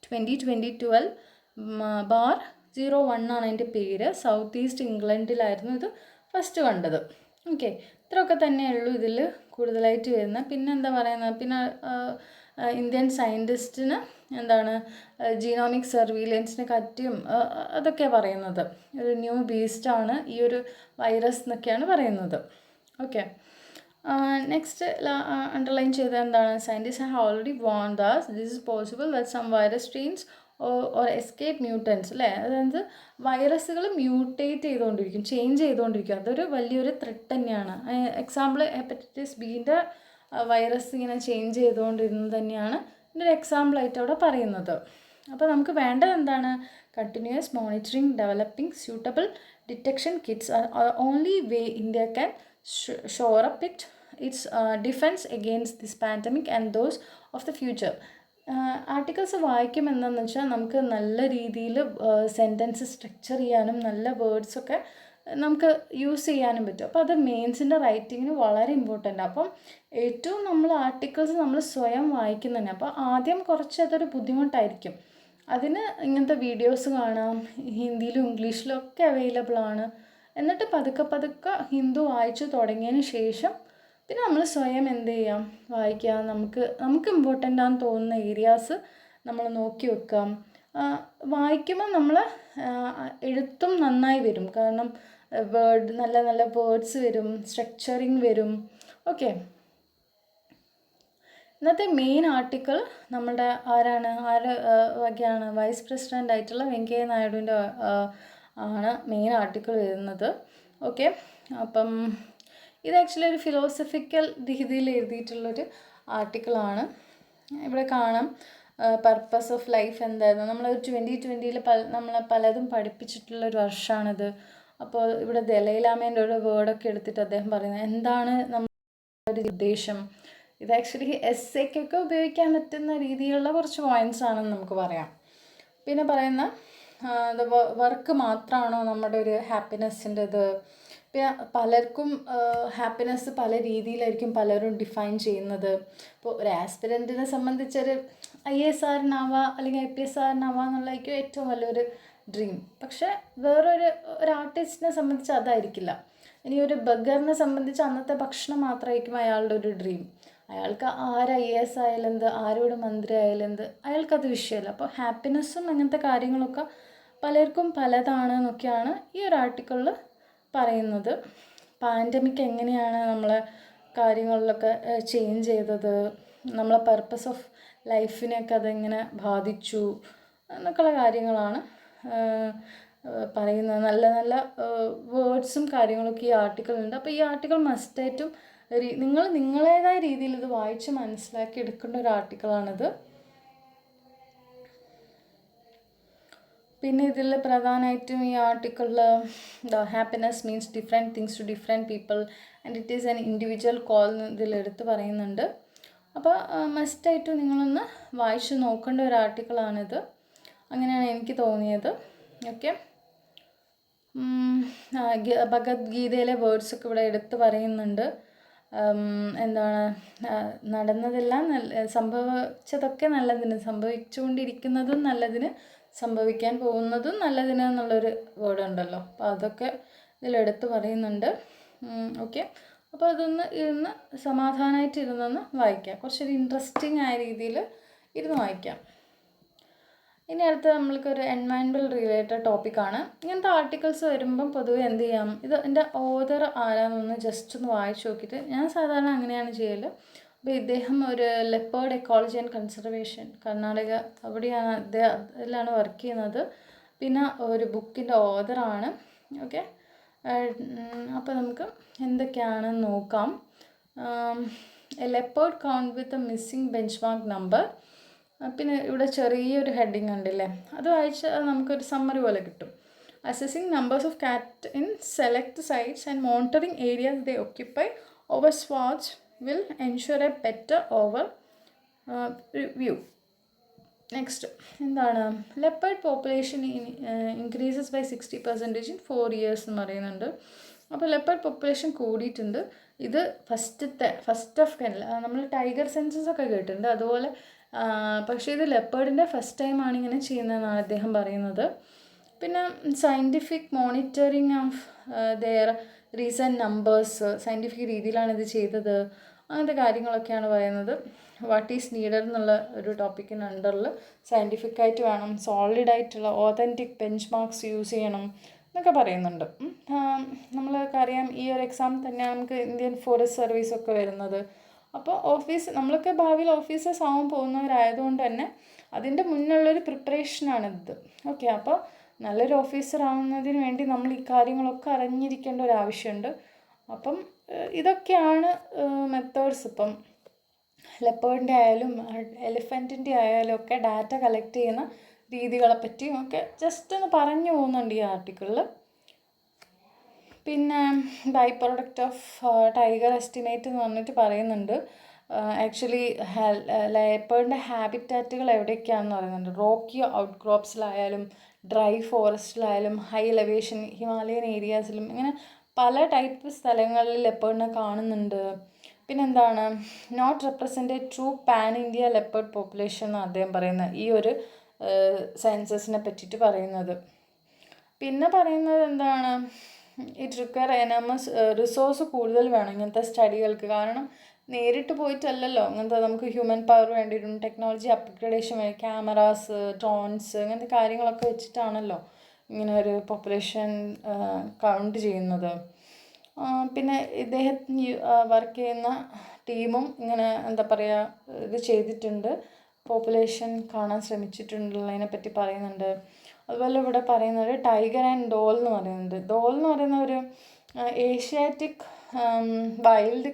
2012-01 ആണ് അതിൻ്റെ പേര്. സൗത്ത് ഈസ്റ്റ് ഇംഗ്ലണ്ടിലായിരുന്നു ഇത് ഫസ്റ്റ് കണ്ടത്. ഓക്കെ, ഇത്രയൊക്കെ തന്നെയുള്ളൂ ഇതിൽ കൂടുതലായിട്ട് വരുന്നത്. പിന്നെ എന്താ പറയുന്നത്, പിന്നെ ഇന്ത്യൻ സയൻറ്റിസ്റ്റിന് എന്താണ് ജീനോമിക് സർവീലൻസിനെ പറ്റിയും അതൊക്കെയാണ് പറയുന്നത്. ഒരു ന്യൂ ബീസ്റ്റാണ് ഈ ഒരു വൈറസ് എന്നൊക്കെയാണ് പറയുന്നത്. ഓക്കെ, നെക്സ്റ്റ് അണ്ടർലൈൻ ചെയ്ത എന്താണ്, scientist have already warned us this is possible that some virus strains or escape mutants അല്ലേ. അതായത് വൈറസുകൾ മ്യൂട്ടേറ്റ് ചെയ്തുകൊണ്ടിരിക്കും, ചേഞ്ച് ചെയ്തുകൊണ്ടിരിക്കും. അതൊരു വലിയൊരു ത്രെട്ട് തന്നെയാണ്. എക്സാമ്പിൾ ഹെപ്പറ്റൈറ്റിസ് ബിൻ്റെ വൈറസ് ഇങ്ങനെ ചേഞ്ച് ചെയ്തുകൊണ്ടിരുന്നത് തന്നെയാണ് ഇതിൻ്റെ ഒരു എക്സാമ്പിളായിട്ട് അവിടെ പറയുന്നത്. അപ്പോൾ നമുക്ക് വേണ്ടത് എന്താണ്, continuous monitoring, developing suitable detection kits only way India can shore up its defence against this pandemic and those of the future. Articles വായിക്കുമ്പോൾ എന്താണെന്ന് വെച്ചാൽ നമുക്ക് നല്ല രീതിയിൽ സെൻറ്റൻസ് സ്ട്രക്ചർ ചെയ്യാനും നല്ല വേർഡ്സൊക്കെ നമുക്ക് യൂസ് ചെയ്യാനും പറ്റും. അപ്പോൾ അത് മെയിൻസിൻ്റെ റൈറ്റിങ്ങിന് വളരെ ഇമ്പോർട്ടൻ്റ്. അപ്പം ഏറ്റവും നമ്മൾ ആർട്ടിക്കിൾസ് നമ്മൾ സ്വയം വായിക്കുന്നതന്നെ. അപ്പോൾ ആദ്യം കുറച്ച് അതൊരു ബുദ്ധിമുട്ടായിരിക്കും. അതിന് ഇങ്ങനത്തെ വീഡിയോസ് കാണാം, ഹിന്ദിയിലും ഇംഗ്ലീഷിലും ഒക്കെ അവൈലബിൾ ആണ്. എന്നിട്ട് പതുക്കെ ഹിന്ദു വായിച്ചു തുടങ്ങിയതിന് ശേഷം പിന്നെ നമ്മൾ സ്വയം എന്ത് ചെയ്യാം, വായിക്കാം. നമുക്ക് ഇമ്പോർട്ടൻ്റ് ആണെന്ന് തോന്നുന്ന ഏരിയാസ് നമ്മൾ നോക്കി വെക്കാം. വായിക്കുമ്പോൾ നമ്മൾ എഴുത്തും നന്നായി വരും. കാരണം നല്ല നല്ല വേർഡ്സ് വരും, സ്ട്രക്ചറിങ് വരും. ഓക്കെ, ഇന്നത്തെ മെയിൻ ആർട്ടിക്കിൾ നമ്മുടെ ആര് വകയാണ്, വൈസ് പ്രസിഡൻ്റ് ആയിട്ടുള്ള വെങ്കയ്യ നായിഡുവിൻ്റെ ആണ് മെയിൻ ആർട്ടിക്കിൾ വരുന്നത്. ഓക്കെ, അപ്പം ഇത് ആക്ച്വലി ഒരു ഫിലോസഫിക്കൽ രീതിയിൽ എഴുതിയിട്ടുള്ളൊരു ആർട്ടിക്കിളാണ്. ഇവിടെ കാണാം പർപ്പസ് ഓഫ് ലൈഫ് എന്തായിരുന്നു. നമ്മൾ 2020 നമ്മളെ പലതും പഠിപ്പിച്ചിട്ടുള്ളൊരു വർഷമാണിത്. അപ്പോൾ ഇവിടെ ദലൈലാമേൻ്റെ ഒരു വേർഡൊക്കെ എടുത്തിട്ട് അദ്ദേഹം പറയുന്നത് എന്താണ് നമ്മുടെ ഉദ്ദേശം. ഇത് ആക്ച്വലി എസ്സേക്കൊക്കെ ഉപയോഗിക്കാൻ പറ്റുന്ന രീതിയിലുള്ള കുറച്ച് പോയിൻറ്റ്സ് ആണെന്ന് നമുക്ക് പറയാം. പിന്നെ പറയുന്ന വർക്ക് മാത്രമാണോ നമ്മുടെ ഒരു ഹാപ്പിനെസ്സിൻ്റെ ഇത്. പിന്നെ പലർക്കും ഹാപ്പിനെസ് പല രീതിയിലായിരിക്കും പലരും ഡിഫൈൻ ചെയ്യുന്നത്. ഇപ്പോൾ ഒരു ആസ്പിരൻറ്റിനെ സംബന്ധിച്ചൊരു IAS അല്ലെങ്കിൽ IPS എന്നുള്ള ഏറ്റവും വലിയൊരു ഡ്രീം. പക്ഷേ ഒരു ആർട്ടിസ്റ്റിനെ സംബന്ധിച്ച് അതായിരിക്കില്ല. ഇനി ഒരു ബഗറിനെ സംബന്ധിച്ച് അന്നത്തെ ഭക്ഷണം മാത്രമായിരിക്കും അയാളുടെ ഒരു ഡ്രീം. അയാൾക്ക് IAS ആയാലെന്ത്, ആരോട് മന്ത്രി ആയാലെന്ത്, അയാൾക്കത് വിഷയമല്ല. അപ്പോൾ ഹാപ്പിനെസ്സും അങ്ങനത്തെ കാര്യങ്ങളൊക്കെ പലർക്കും പലതാണ് എന്നൊക്കെയാണ് ഈ ഒരു ആർട്ടിക്കിളിൽ പറയുന്നത്. പാൻഡമിക് എങ്ങനെയാണ് നമ്മളെ കാര്യങ്ങളിലൊക്കെ ചേഞ്ച് ചെയ്തത്, നമ്മളെ പർപ്പസ് ഓഫ് ലൈഫിനെയൊക്കെ അതെങ്ങനെ ബാധിച്ചു എന്നൊക്കെയുള്ള കാര്യങ്ങളാണ് പറയുന്നത്. നല്ല നല്ല വേർഡ്സും കാര്യങ്ങളൊക്കെ ഈ ആർട്ടിക്കിളുണ്ട്. അപ്പോൾ ഈ ആർട്ടിക്കിൾ മസ്റ്റായിട്ടും നിങ്ങൾ നിങ്ങളേതായ രീതിയിൽ ഇത് വായിച്ച് മനസ്സിലാക്കി എടുക്കേണ്ട ഒരു ആർട്ടിക്കിളാണിത്. പിന്നെ ഇതിൽ പ്രധാനമായിട്ടും ഈ ആർട്ടിക്കിളിൽ happiness means different things to different people and it is an individual call ഇതിലെടുത്ത് പറയുന്നുണ്ട്. അപ്പോൾ മസ്റ്റായിട്ടും നിങ്ങളൊന്ന് വായിച്ച് നോക്കേണ്ട ഒരു ആർട്ടിക്കിളാണിത്. അങ്ങനെയാണ് എനിക്ക് തോന്നിയത്. ഓക്കെ, ഭഗവത്ഗീതയിലെ വേർഡ്സൊക്കെ ഇവിടെ എടുത്ത് പറയുന്നുണ്ട്. എന്താണ് നടന്നതെല്ലാം സംഭവിച്ചതൊക്കെ നല്ലതിന്, സംഭവിച്ചുകൊണ്ടിരിക്കുന്നതും നല്ലതിന്, സംഭവിക്കാൻ പോകുന്നതും നല്ലതിന് എന്നുള്ളൊരു വേർഡ് ഉണ്ടല്ലോ. അപ്പോൾ അതൊക്കെ ഇതിലെടുത്ത് പറയുന്നുണ്ട്. ഓക്കെ, അപ്പോൾ അതൊന്ന് ഇരുന്ന് സമാധാനമായിട്ട് ഇരുന്നൊന്ന് വായിക്കാം. കുറച്ചൊരു ഇൻട്രസ്റ്റിംഗ് ആയ രീതിയിൽ ഇരുന്ന് വായിക്കാം. ഇനി അടുത്ത് നമ്മൾക്കൊരു എൻവയൺമെൻറ്റൽ റിലേറ്റഡ് ടോപ്പിക്കാണ്. ഇങ്ങനത്തെ ആർട്ടിക്കിൾസ് വരുമ്പം പൊതുവെ എന്ത് ചെയ്യാം, ഇത് എൻ്റെ ഓതർ ആരാന്നൊന്ന് ജസ്റ്റ് ഒന്ന് വായിച്ച് നോക്കിയിട്ട്, ഞാൻ സാധാരണ അങ്ങനെയാണ് ചെയ്യൽ. അപ്പോൾ ഇദ്ദേഹം ഒരു leopard ecology and conservation Karnataka അവിടെയാണ് അതിലാണ് വർക്ക് ചെയ്യുന്നത്. പിന്നെ ഒരു ബുക്കിൻ്റെ ഓതറാണ്. ഓക്കെ, അപ്പോൾ നമുക്ക് എന്തൊക്കെയാണെന്ന് നോക്കാം. A leopard count with a missing bench mark number. പിന്നെ ഇവിടെ ചെറിയൊരു ഹെഡിങ് ഉണ്ടല്ലേ, അത് വായിച്ചാൽ നമുക്കൊരു സമ്മറി പോലെ കിട്ടും. Assessing numbers of cat in select sites and monitoring areas they occupy over swatch will ensure a better overview. Next എന്താണ്, leopard population increases by 60% in 4 years എന്ന് പറയുന്നുണ്ട്. അപ്പോൾ ലെപ്പേർഡ് പോപ്പുലേഷൻ കൂടിയിട്ടുണ്ട്. ഇത് ഫസ്റ്റ് ഓഫ് നമ്മൾ tiger census ഒക്കെ കേട്ടിട്ടുണ്ട്, അതുപോലെ പക്ഷേ ഇത് ലെപ്പേർഡിൻ്റെ ഫസ്റ്റ് ടൈമാണ് ഇങ്ങനെ ചെയ്യുന്നതെന്നാണ് അദ്ദേഹം പറയുന്നത്. പിന്നെ scientific monitoring of their recent numbers, scientific രീതിയിലാണ് ഇത് ചെയ്തത്, അങ്ങനത്തെ കാര്യങ്ങളൊക്കെയാണ് പറയുന്നത്. വാട്ട് ഈസ് നീഡഡ് എന്നുള്ള ഒരു ടോപ്പിക്കിന് അണ്ടറിൽ സയൻറ്റിഫിക്കായിട്ട് വേണം, സോളിഡായിട്ടുള്ള ഓതൻറ്റിക് ബെഞ്ച് മാർക്സ് യൂസ് ചെയ്യണം എന്നൊക്കെ പറയുന്നുണ്ട്. നമ്മൾക്കറിയാം ഈ ഒരു എക്സാം തന്നെയാണ് നമുക്ക് ഇന്ത്യൻ ഫോറസ്റ്റ് സർവീസൊക്കെ വരുന്നത്. അപ്പോൾ നമ്മളൊക്കെ ഭാവിയിൽ ഓഫീസേഴ്സ് ആവാൻ പോകുന്നവരായതുകൊണ്ട് തന്നെ അതിൻ്റെ മുന്നുള്ളൊരു പ്രിപ്പറേഷനാണിത്. ഓക്കെ, അപ്പോൾ നല്ലൊരു ഓഫീസർ ആവുന്നതിന് വേണ്ടി നമ്മൾ ഈ കാര്യങ്ങളൊക്കെ അറിഞ്ഞിരിക്കേണ്ട ഒരു ആവശ്യമുണ്ട്. അപ്പം ഇതൊക്കെയാണ് മെത്തേഡ്സ്. ഇപ്പം ലെപ്പേർഡിൻ്റെ ആയാലും എലിഫൻറ്റിൻ്റെ ആയാലും ഒക്കെ ഡാറ്റ കളക്ട് ചെയ്യുന്ന രീതികളെ പറ്റിയും ഒക്കെ ജസ്റ്റ് ഒന്ന് പറഞ്ഞു പോകുന്നുണ്ട് ഈ ആർട്ടിക്കിളിൽ. പിന്നെ by product of tiger estimate എന്ന് പറഞ്ഞിട്ട് പറയുന്നുണ്ട്. ആക്ച്വലി ലെപ്പേർഡിൻ്റെ ഹാബിറ്റാറ്റുകൾ എവിടെയൊക്കെയാണെന്ന് പറയുന്നുണ്ട്. റോക്കി ഔട്ട്ക്രോപ്സിലായാലും ഡ്രൈ ഫോറസ്റ്റിലായാലും ഹൈ എലവേഷൻ ഹിമാലയൻ ഏരിയാസിലും ഇങ്ങനെ പല ടൈപ്പ് സ്ഥലങ്ങളിൽ ലെപ്പേർഡിനെ കാണുന്നുണ്ട്. പിന്നെന്താണ്, not represent a true pan India leopard population എന്ന് അദ്ദേഹം പറയുന്നത് ഈ ഒരു സെൻസസിനെ പറ്റിയിട്ട് പറയുന്നത്. പിന്നെ പറയുന്നത് എന്താണ്, ഇറ്റ് റിക്വയർ എനമസ് റിസോഴ്സ് കൂടുതൽ വേണം ഇങ്ങനത്തെ സ്റ്റഡികൾക്ക്. കാരണം നേരിട്ട് പോയിട്ടല്ലല്ലോ ഇങ്ങനത്തെ, നമുക്ക് ഹ്യൂമൻ പവർ വേണ്ടിയിട്ടും ടെക്നോളജി അപ്ഗ്രഡേഷൻ വേണ്ടി ക്യാമറാസ്, ഡ്രോൺസ് അങ്ങനത്തെ കാര്യങ്ങളൊക്കെ വെച്ചിട്ടാണല്ലോ ഇങ്ങനെ ഒരു പോപ്പുലേഷൻ കൗണ്ട് ചെയ്യുന്നത്. പിന്നെ ഇദ്ദേഹത്തിന് വർക്ക് ചെയ്യുന്ന ടീമും ഇങ്ങനെ എന്താ പറയുക ഇത് ചെയ്തിട്ടുണ്ട്, പോപ്പുലേഷൻ കാണാൻ ശ്രമിച്ചിട്ടുള്ളതിനെ പറ്റി പറയുന്നുണ്ട്. അതുപോലെ ഇവിടെ പറയുന്നത് ടൈഗർ ആൻഡ് ഡോൾ എന്ന് പറയുന്നുണ്ട്. ഡോൾ എന്ന് പറയുന്ന ഒരു ഏഷ്യാറ്റിക് വൈൽഡ്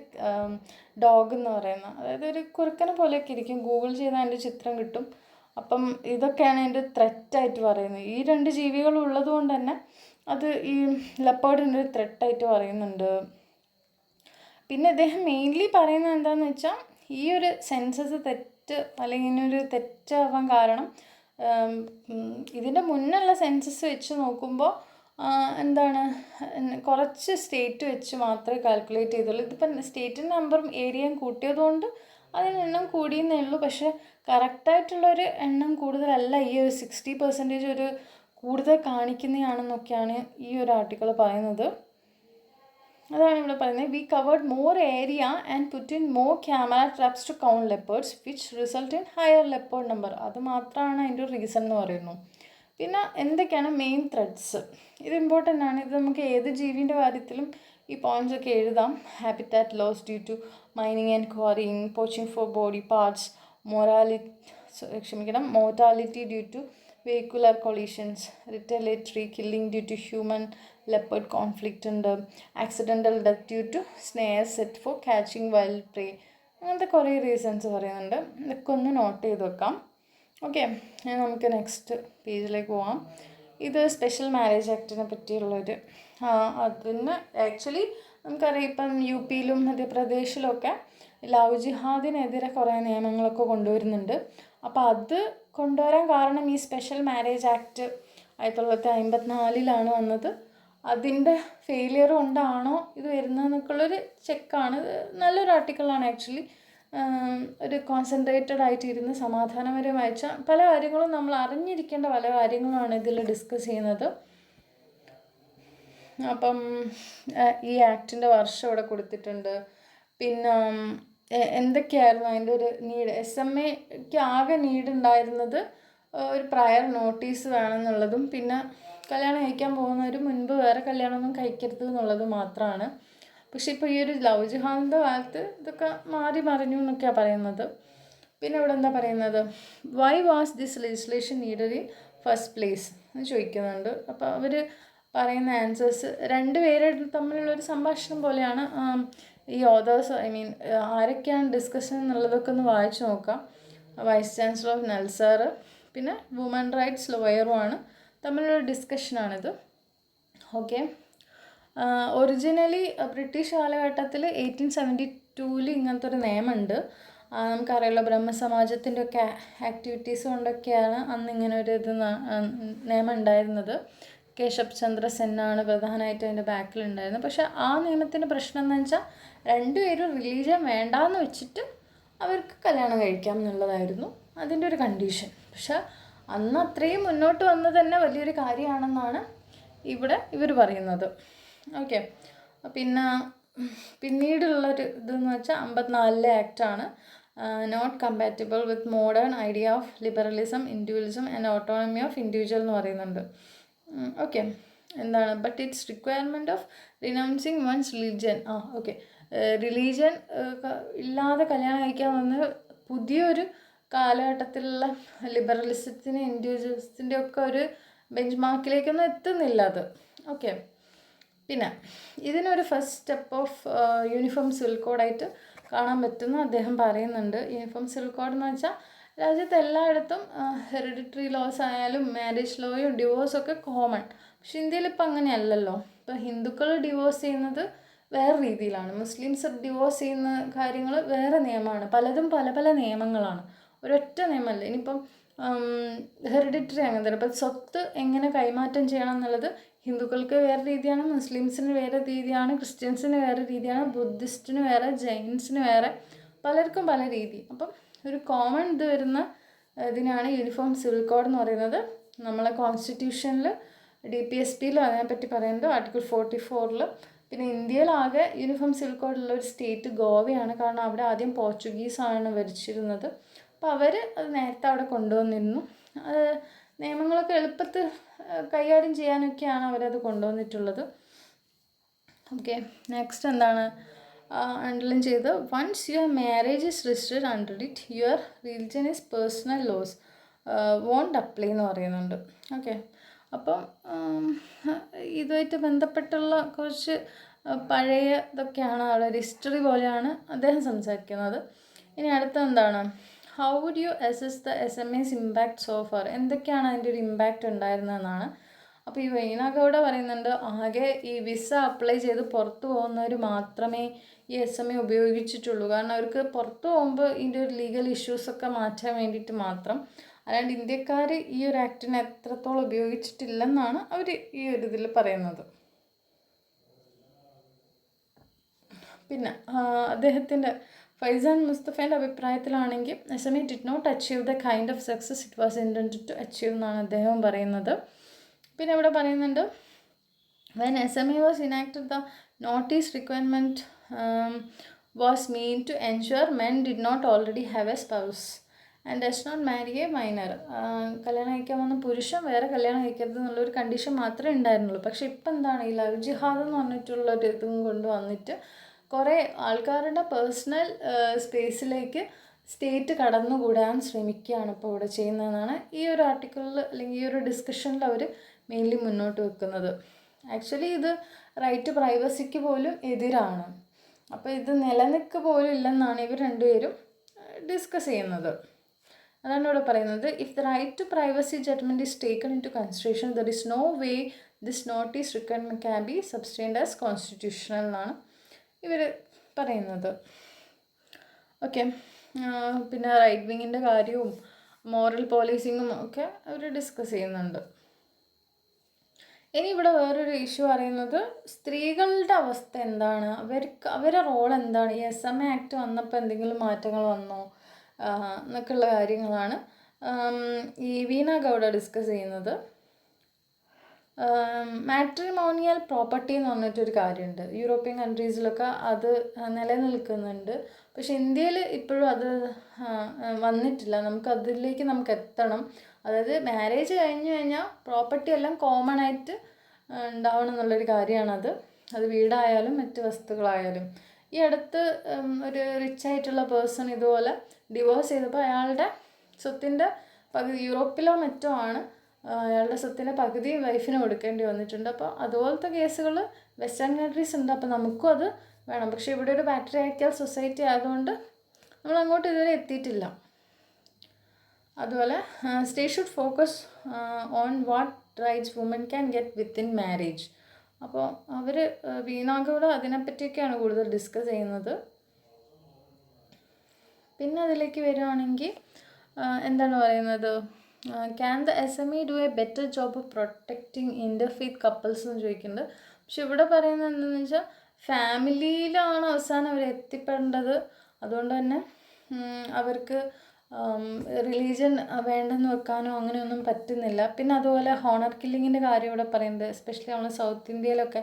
ഡോഗ് എന്ന് പറയുന്ന, അതായത് ഒരു കുറുക്കനെ പോലെയൊക്കെ ഇരിക്കും. ഗൂഗിൾ ചെയ്താൽ അതിൻ്റെ ചിത്രം കിട്ടും. അപ്പം ഇതൊക്കെയാണ് അതിൻ്റെ ത്രെറ്റായിട്ട് പറയുന്നത്. ഈ രണ്ട് ജീവികളും ഉള്ളത് കൊണ്ട് തന്നെ അത് ഈ ലെപ്പേർഡിൻ്റെ ഒരു ത്രെറ്റായിട്ട് പറയുന്നുണ്ട്. പിന്നെ ഇദ്ദേഹം മെയിൻലി പറയുന്നത് എന്താണെന്ന് വെച്ചാൽ ഈ ഒരു സെൻസസ് അല്ലെങ്കിൽ ഇങ്ങനൊരു തെറ്റാവാൻ കാരണം ഇതിൻ്റെ മുന്നുള്ള സെൻസസ് വെച്ച് നോക്കുമ്പോൾ എന്താണ്, കുറച്ച് സ്റ്റേറ്റ് വെച്ച് മാത്രമേ കാൽക്കുലേറ്റ് ചെയ്തുള്ളൂ. ഇതിപ്പം സ്റ്റേറ്റിൻ്റെ നമ്പറും ഏരിയയും കൂട്ടിയതുകൊണ്ട് അതിനെണ്ണം കൂടിയെന്നേ ഉള്ളൂ. പക്ഷേ കറക്റ്റായിട്ടുള്ളൊരു എണ്ണം കൂടുതലല്ല, ഈ ഒരു 60% ഒരു കൂടുതൽ കാണിക്കുന്നതാണെന്നൊക്കെയാണ് ഈ ഒരു ആർട്ടിക്കിൾ പറയുന്നത്. അതാണ് ഇവിടെ പറയുന്നത്. We covered more area and put in more camera traps to count leopards which result in higher leopard number. അത് മാത്രമാണ് അതിൻ്റെ ഒരു റീസൺ എന്ന് പറയുന്നു. പിന്നെ എന്തൊക്കെയാണ് മെയിൻ ത്രെഡ്സ്, ഇത് ഇമ്പോർട്ടൻ്റ് ആണ്. ഇത് നമുക്ക് ഏത് ജീവിൻ്റെ കാര്യത്തിലും ഈ പോയിൻറ്റ്സ് ഒക്കെ എഴുതാം. Habitat loss due to mining and quarrying, poaching for body parts, mortality due to vehicular collisions, retaliatory killing due to human leopard conflict ഉണ്ട്, accidental death due to snare set for catching wild prey. അങ്ങനത്തെ കുറേ reasons പറയുന്നുണ്ട്. ഇതൊക്കെ ഒന്ന് not ചെയ്ത് വെക്കാം. Okay, നമുക്ക് next പേജിലേക്ക് പോവാം. ഇത് സ്പെഷ്യൽ മാരേജ് ആക്ടിനെ പറ്റിയുള്ളൊരു അതിന് ആക്ച്വലി നമുക്കറിയാം ഇപ്പം യു പിയിലും മധ്യപ്രദേശിലൊക്കെ ലവ് ജിഹാദിനെതിരെ കുറേ നിയമങ്ങളൊക്കെ കൊണ്ടുവരുന്നുണ്ട്. അപ്പോൾ അത് കൊണ്ടുവരാൻ കാരണം ഈ സ്പെഷ്യൽ മാരേജ് ആക്ട് 1954 വന്നത്. അതിൻ്റെ ഫെയിലിയർ കൊണ്ടാണോ ഇത് വരുന്നതെന്നൊക്കെയുള്ളൊരു ചെക്കാണ്. നല്ലൊരു ആർട്ടിക്കിളാണ് ആക്ച്വലി. ഒരു കോൺസെൻട്രേറ്റഡ് ആയിട്ട് ഇരുന്ന് സമാധാനപരമായി പല കാര്യങ്ങളും നമ്മൾ അറിഞ്ഞിരിക്കേണ്ട പല കാര്യങ്ങളുമാണ് ഇതിൽ ഡിസ്കസ് ചെയ്യുന്നത്. അപ്പം ഈ ആക്ടിൻ്റെ വർഷം ഇവിടെ കൊടുത്തിട്ടുണ്ട്. പിന്നെ എന്തൊക്കെയായിരുന്നു അതിൻ്റെ ഒരു നീഡ്. SMAക്ക് ആകെ നീഡ് ഉണ്ടായിരുന്നത് ഒരു പ്രയർ നോട്ടീസ് വേണമെന്നുള്ളതും പിന്നെ കല്യാണം കഴിക്കാൻ പോകുന്നവർ മുൻപ് വേറെ കല്യാണമൊന്നും കഴിക്കരുത് എന്നുള്ളത് മാത്രമാണ്. പക്ഷെ ഇപ്പോൾ ഈ ഒരു ലവ് ജിഹാദിൻ്റെ കാലത്ത് ഇതൊക്കെ മാറി മറിഞ്ഞു എന്നൊക്കെയാണ് പറയുന്നത്. പിന്നെ ഇവിടെ എന്താ പറയുന്നത്, why was this legislation needed in first place എന്ന് ചോദിക്കുന്നുണ്ട്. അപ്പോൾ അവർ പറയുന്ന ആൻസേഴ്സ് രണ്ടുപേരെ തമ്മിലുള്ളൊരു സംഭാഷണം പോലെയാണ്. ഈ ഓതേഴ്സ് ആരൊക്കെയാണ് ഡിസ്കഷൻ എന്നുള്ളതൊക്കെ ഒന്ന് വായിച്ചു നോക്കാം. വൈസ് ചാൻസലർ ഓഫ് നെൽസാർ പിന്നെ വുമൻ റൈറ്റ്സ് ലോയറുമാണ് തമ്മിലുള്ള ഡിസ്കഷനാണിത്. ഓക്കെ, ഒറിജിനലി ബ്രിട്ടീഷ് കാലഘട്ടത്തിൽ 1872 ഇങ്ങനത്തെ ഒരു നിയമമുണ്ട്. നമുക്കറിയാലോ ബ്രഹ്മസമാജത്തിൻ്റെ ഒക്കെ ആക്ടിവിറ്റീസ് കൊണ്ടൊക്കെയാണ് അന്ന് ഇങ്ങനെ ഒരു നിയമം ഉണ്ടായിരുന്നത്. കേശബ് ചന്ദ്ര സെന്നാണ് പ്രധാനമായിട്ടും അതിൻ്റെ ബാക്കിലുണ്ടായിരുന്നത്. പക്ഷേ ആ നിയമത്തിൻ്റെ പ്രശ്നം എന്ന് വെച്ചാൽ രണ്ടുപേരും റിലീജിയൻ വേണ്ടാന്ന് വെച്ചിട്ട് അവർക്ക് കല്യാണം കഴിക്കാം എന്നുള്ളതായിരുന്നു അതിൻ്റെ ഒരു കണ്ടീഷൻ. പക്ഷെ അന്ന് അത്രയും മുന്നോട്ട് വന്നത് തന്നെ വലിയൊരു കാര്യമാണെന്നാണ് ഇവിടെ ഇവർ പറയുന്നത്. ഓക്കെ, പിന്നെ പിന്നീടുള്ളൊരു ഇതെന്ന് വെച്ചാൽ 54 ആക്റ്റാണ്. Not compatible with modern idea of liberalism, individualism and autonomy of individual എന്ന് പറയുന്നുണ്ട്. ഓക്കെ, എന്താണ് but it's requirement of renouncing one's religion. Okay, religion ഇല്ലാതെ കല്യാണം കഴിക്കാൻ വന്ന പുതിയൊരു കാലഘട്ടത്തിലുള്ള ലിബറലിസത്തിന് ഇൻഡിവിജ്വലിസത്തിൻ്റെ ഒക്കെ ഒരു ബെഞ്ച് മാർക്കിലേക്കൊന്നും എത്തുന്നില്ല അത്. ഓക്കെ, പിന്നെ ഇതിനൊരു first step of uniform civil കോഡായിട്ട് കാണാൻ പറ്റുമെന്ന് അദ്ദേഹം പറയുന്നുണ്ട്. യൂണിഫോം സിവിൽ കോഡ് എന്ന് വെച്ചാൽ രാജ്യത്ത് എല്ലായിടത്തും ഹെറിഡിറ്ററി ലോസ് ആയാലും മാരേജ് ലോയും ഡിവോഴ്സൊക്കെ കോമൺ. പക്ഷെ ഇന്ത്യയിൽ ഇപ്പം അങ്ങനെയല്ലല്ലോ. ഇപ്പോൾ ഹിന്ദുക്കൾ ഡിവോഴ്സ് ചെയ്യുന്നത് വേറെ രീതിയിലാണ്, മുസ്ലിംസ് ഡിവോഴ്സ് ചെയ്യുന്ന കാര്യങ്ങൾ വേറെ നിയമമാണ്. പലതും പല പല നിയമങ്ങളാണ്, ഒരൊറ്റ നിയമമല്ല. ഇനിയിപ്പം ഹെറിഡിറ്ററി അങ്ങനെ തന്നെ. ഇപ്പം സ്വത്ത് എങ്ങനെ കൈമാറ്റം ചെയ്യണം എന്നുള്ളത് ഹിന്ദുക്കൾക്ക് വേറെ രീതിയാണ്, മുസ്ലിംസിന് വേറെ രീതിയാണ്, ക്രിസ്ത്യൻസിന് വേറെ രീതിയാണ്, ബുദ്ധിസ്റ്റിന് വേറെ, ജൈൻസിന് വേറെ, പലർക്കും പല രീതി. അപ്പം ഒരു കോമൺ ഇത് വരുന്ന ഇതിനാണ് യൂണിഫോം സിവിൽ കോഡ് എന്ന് പറയുന്നത്. നമ്മളെ കോൺസ്റ്റിറ്റ്യൂഷനിൽ DPSPയിലും അതിനെപ്പറ്റി പറയുന്നുണ്ട്, ആർട്ടിക്കിൾ 44. പിന്നെ ഇന്ത്യയിലാകെ യൂണിഫോം സിവിൽ കോഡുള്ള ഒരു സ്റ്റേറ്റ് ഗോവയാണ്. കാരണം അവിടെ ആദ്യം പോർച്ചുഗീസാണ് ഭരിച്ചിരുന്നത്. അപ്പോൾ അവർ അത് നേരത്തെ അവിടെ കൊണ്ടുവന്നിരുന്നു. നിയമങ്ങളൊക്കെ എളുപ്പത്തിൽ കൈകാര്യം ചെയ്യാനൊക്കെയാണ് അവരത് കൊണ്ടുവന്നിട്ടുള്ളത്. ഓക്കെ, നെക്സ്റ്റ് എന്താണ് അണ്ടർലൈൻ ചെയ്ത്, once your marriage is registered under it your religion is personal laws won't apply എന്ന് പറയുന്നുണ്ട്. ഓക്കെ, അപ്പം ഇതുമായിട്ട് ബന്ധപ്പെട്ടുള്ള കുറച്ച് പഴയ ഇതൊക്കെയാണ്, അവിടെ ഒരു ഹിസ്റ്ററി പോലെയാണ് അദ്ദേഹം സംസാരിക്കുന്നത്. ഇനി അടുത്ത എന്താണ്, how would you assess the SMA's impact so far, എന്തൊക്കെയാണ് അതിൻ്റെ ഒരു ഇമ്പാക്റ്റ് ഉണ്ടായിരുന്നതെന്നാണ്. അപ്പോൾ ഈ വൈനാഗൗഡ പറയുന്നുണ്ട്, ആകെ ഈ വിസ അപ്ലൈ ചെയ്ത് പുറത്ത് പോകുന്നവർ മാത്രമേ ഈ SMA ഉപയോഗിച്ചിട്ടുള്ളൂ. കാരണം അവർക്ക് പുറത്ത് പോകുമ്പോൾ ഇതിൻ്റെ ഒരു ലീഗൽ ഇഷ്യൂസൊക്കെ മാറ്റാൻ വേണ്ടിയിട്ട് മാത്രം. അല്ലാണ്ട് ഇന്ത്യക്കാർ ഈ ഒരു ആക്ടിനെ എത്രത്തോളം ഉപയോഗിച്ചിട്ടില്ലെന്നാണ് അവർ ഈ ഒരു ഇതിൽ പറയുന്നത്. പിന്നെ അദ്ദേഹത്തിൻ്റെ ഫൈസാൻ മുസ്തഫേൻ്റെ അഭിപ്രായത്തിലാണെങ്കിൽ SMA did not achieve the kind of success it was intended to achieve എന്നാണ് അദ്ദേഹം പറയുന്നത്. പിന്നെ ഇവിടെ പറയുന്നുണ്ട്, when SMA was enacted the notice requirement was mean to ensure men did not already have a spouse and does not marry a minor. കല്യാണം കഴിക്കാൻ വന്ന പുരുഷൻ വേറെ കല്യാണം കഴിക്കരുത് എന്നുള്ളൊരു കണ്ടീഷൻ മാത്രമേ ഉണ്ടായിരുന്നുള്ളൂ. പക്ഷേ ഇപ്പം എന്താണ് ഈ ലവ് ജിഹാദ് എന്ന് പറഞ്ഞിട്ടുള്ളൊരു ഇതും കൊണ്ട് വന്നിട്ട് കുറേ ആൾക്കാരുടെ പേഴ്സണൽ സ്പേസിലേക്ക് സ്റ്റേറ്റ് കടന്നുകൂടാൻ ശ്രമിക്കുകയാണ് ഇപ്പോൾ ഇവിടെ ചെയ്യുന്നതെന്നാണ് ഈ ഒരു ആർട്ടിക്കിളിൽ അല്ലെങ്കിൽ ഈ ഒരു ഡിസ്കഷനിൽ അവർ മെയിൻലി മുന്നോട്ട് വെക്കുന്നത്. ആക്ച്വലി ഇത് റൈറ്റ് പ്രൈവസിക്ക് പോലും എതിരാണ്. അപ്പോൾ ഇത് നിലനിൽക്കുക പോലും ഇല്ലെന്നാണ് ഇവർ രണ്ടുപേരും ഡിസ്കസ് ചെയ്യുന്നത്. അതാണ് ഇവിടെ പറയുന്നത്, if the right to privacy judgement is taken into consideration there is no way this notice requirement can be sustained as constitutional എന്നാണ് ഇവർ പറയുന്നത്. ഓക്കെ, പിന്നെ റൈറ്റ് വിങ്ങിൻ്റെ കാര്യവും മോറൽ പോലീസിങ്ങും ഒക്കെ അവർ ഡിസ്കസ് ചെയ്യുന്നുണ്ട്. ഇനി ഇവിടെ വേറൊരു ഇഷ്യൂ പറയുന്നത് സ്ത്രീകളുടെ അവസ്ഥ എന്താണ്, അവരുടെ റോൾ എന്താണ്, ഈ SMA ആക്ട് വന്നപ്പോൾ എന്തെങ്കിലും മാറ്റങ്ങൾ വന്നോ എന്നൊക്കെയുള്ള കാര്യങ്ങളാണ് ഈ വീണ ഗൗഡ ഡിസ്കസ് ചെയ്യുന്നത്. മാട്രിമോണിയൽ പ്രോപ്പർട്ടി എന്ന് പറഞ്ഞിട്ടൊരു കാര്യമുണ്ട്. യൂറോപ്യൻ കൺട്രീസിലൊക്കെ അത് നിലനിൽക്കുന്നുണ്ട്. പക്ഷെ ഇന്ത്യയിൽ ഇപ്പോഴും അത് വന്നിട്ടില്ല. അതിലേക്ക് നമുക്ക് എത്തണം. അതായത് മാരേജ് കഴിഞ്ഞ് കഴിഞ്ഞാൽ പ്രോപ്പർട്ടി എല്ലാം കോമൺ ആയിട്ട് ഉണ്ടാവണം എന്നുള്ളൊരു കാര്യമാണത്. അത് വീടായാലും മറ്റ് വസ്തുക്കളായാലും. ഈ അടുത്ത് ഒരു റിച്ച് ആയിട്ടുള്ള പേഴ്സൺ ഇതുപോലെ ഡിവോഴ്സ് ചെയ്തപ്പോൾ അയാളുടെ സ്വത്തിൻ്റെ പകുതി, യൂറോപ്പിലോ മറ്റോ ആണ്, അയാളുടെ സ്വത്തിൻ്റെ പകുതി വൈഫിന് കൊടുക്കേണ്ടി വന്നിട്ടുണ്ട്. അപ്പോൾ അതുപോലത്തെ കേസുകൾ വെസ്റ്റേൺ കൺട്രീസ് ഉണ്ട്. അപ്പോൾ നമുക്കും അത് വേണം. പക്ഷേ ഇവിടെ ഒരു പാട്രിയാർക്കൽ സൊസൈറ്റി ആയതുകൊണ്ട് നമ്മൾ അങ്ങോട്ട് ഇതുവരെ എത്തിയിട്ടില്ല. അതുപോലെ state should focus on what rights women can get within marriage. അപ്പോൾ അവർ വീണാഗൗഡ അതിനെപ്പറ്റിയൊക്കെയാണ് കൂടുതൽ ഡിസ്കസ് ചെയ്യുന്നത്. പിന്നെ അതിലേക്ക് വരുവാണെങ്കിൽ എന്താണ് പറയുന്നത്, can the SMA do a better job of protecting interfaith couples എന്ന് ചോദിക്കുന്നുണ്ട്. പക്ഷെ ഇവിടെ പറയുന്നത് എന്താണെന്ന് വെച്ചാൽ ഫാമിലിയിലാണ് അവസാനം അവർ എത്തിപ്പെടേണ്ടത്. അതുകൊണ്ട് തന്നെ അവർക്ക് റിലീജിയൻ വേണ്ടെന്ന് വെക്കാനോ അങ്ങനെയൊന്നും പറ്റുന്നില്ല. പിന്നെ അതുപോലെ ഹോണർ കില്ലിങ്ങിൻ്റെ കാര്യം ഇവിടെ പറയുന്നത്, എസ്പെഷ്യലി നമ്മൾ സൗത്ത് ഇന്ത്യയിലൊക്കെ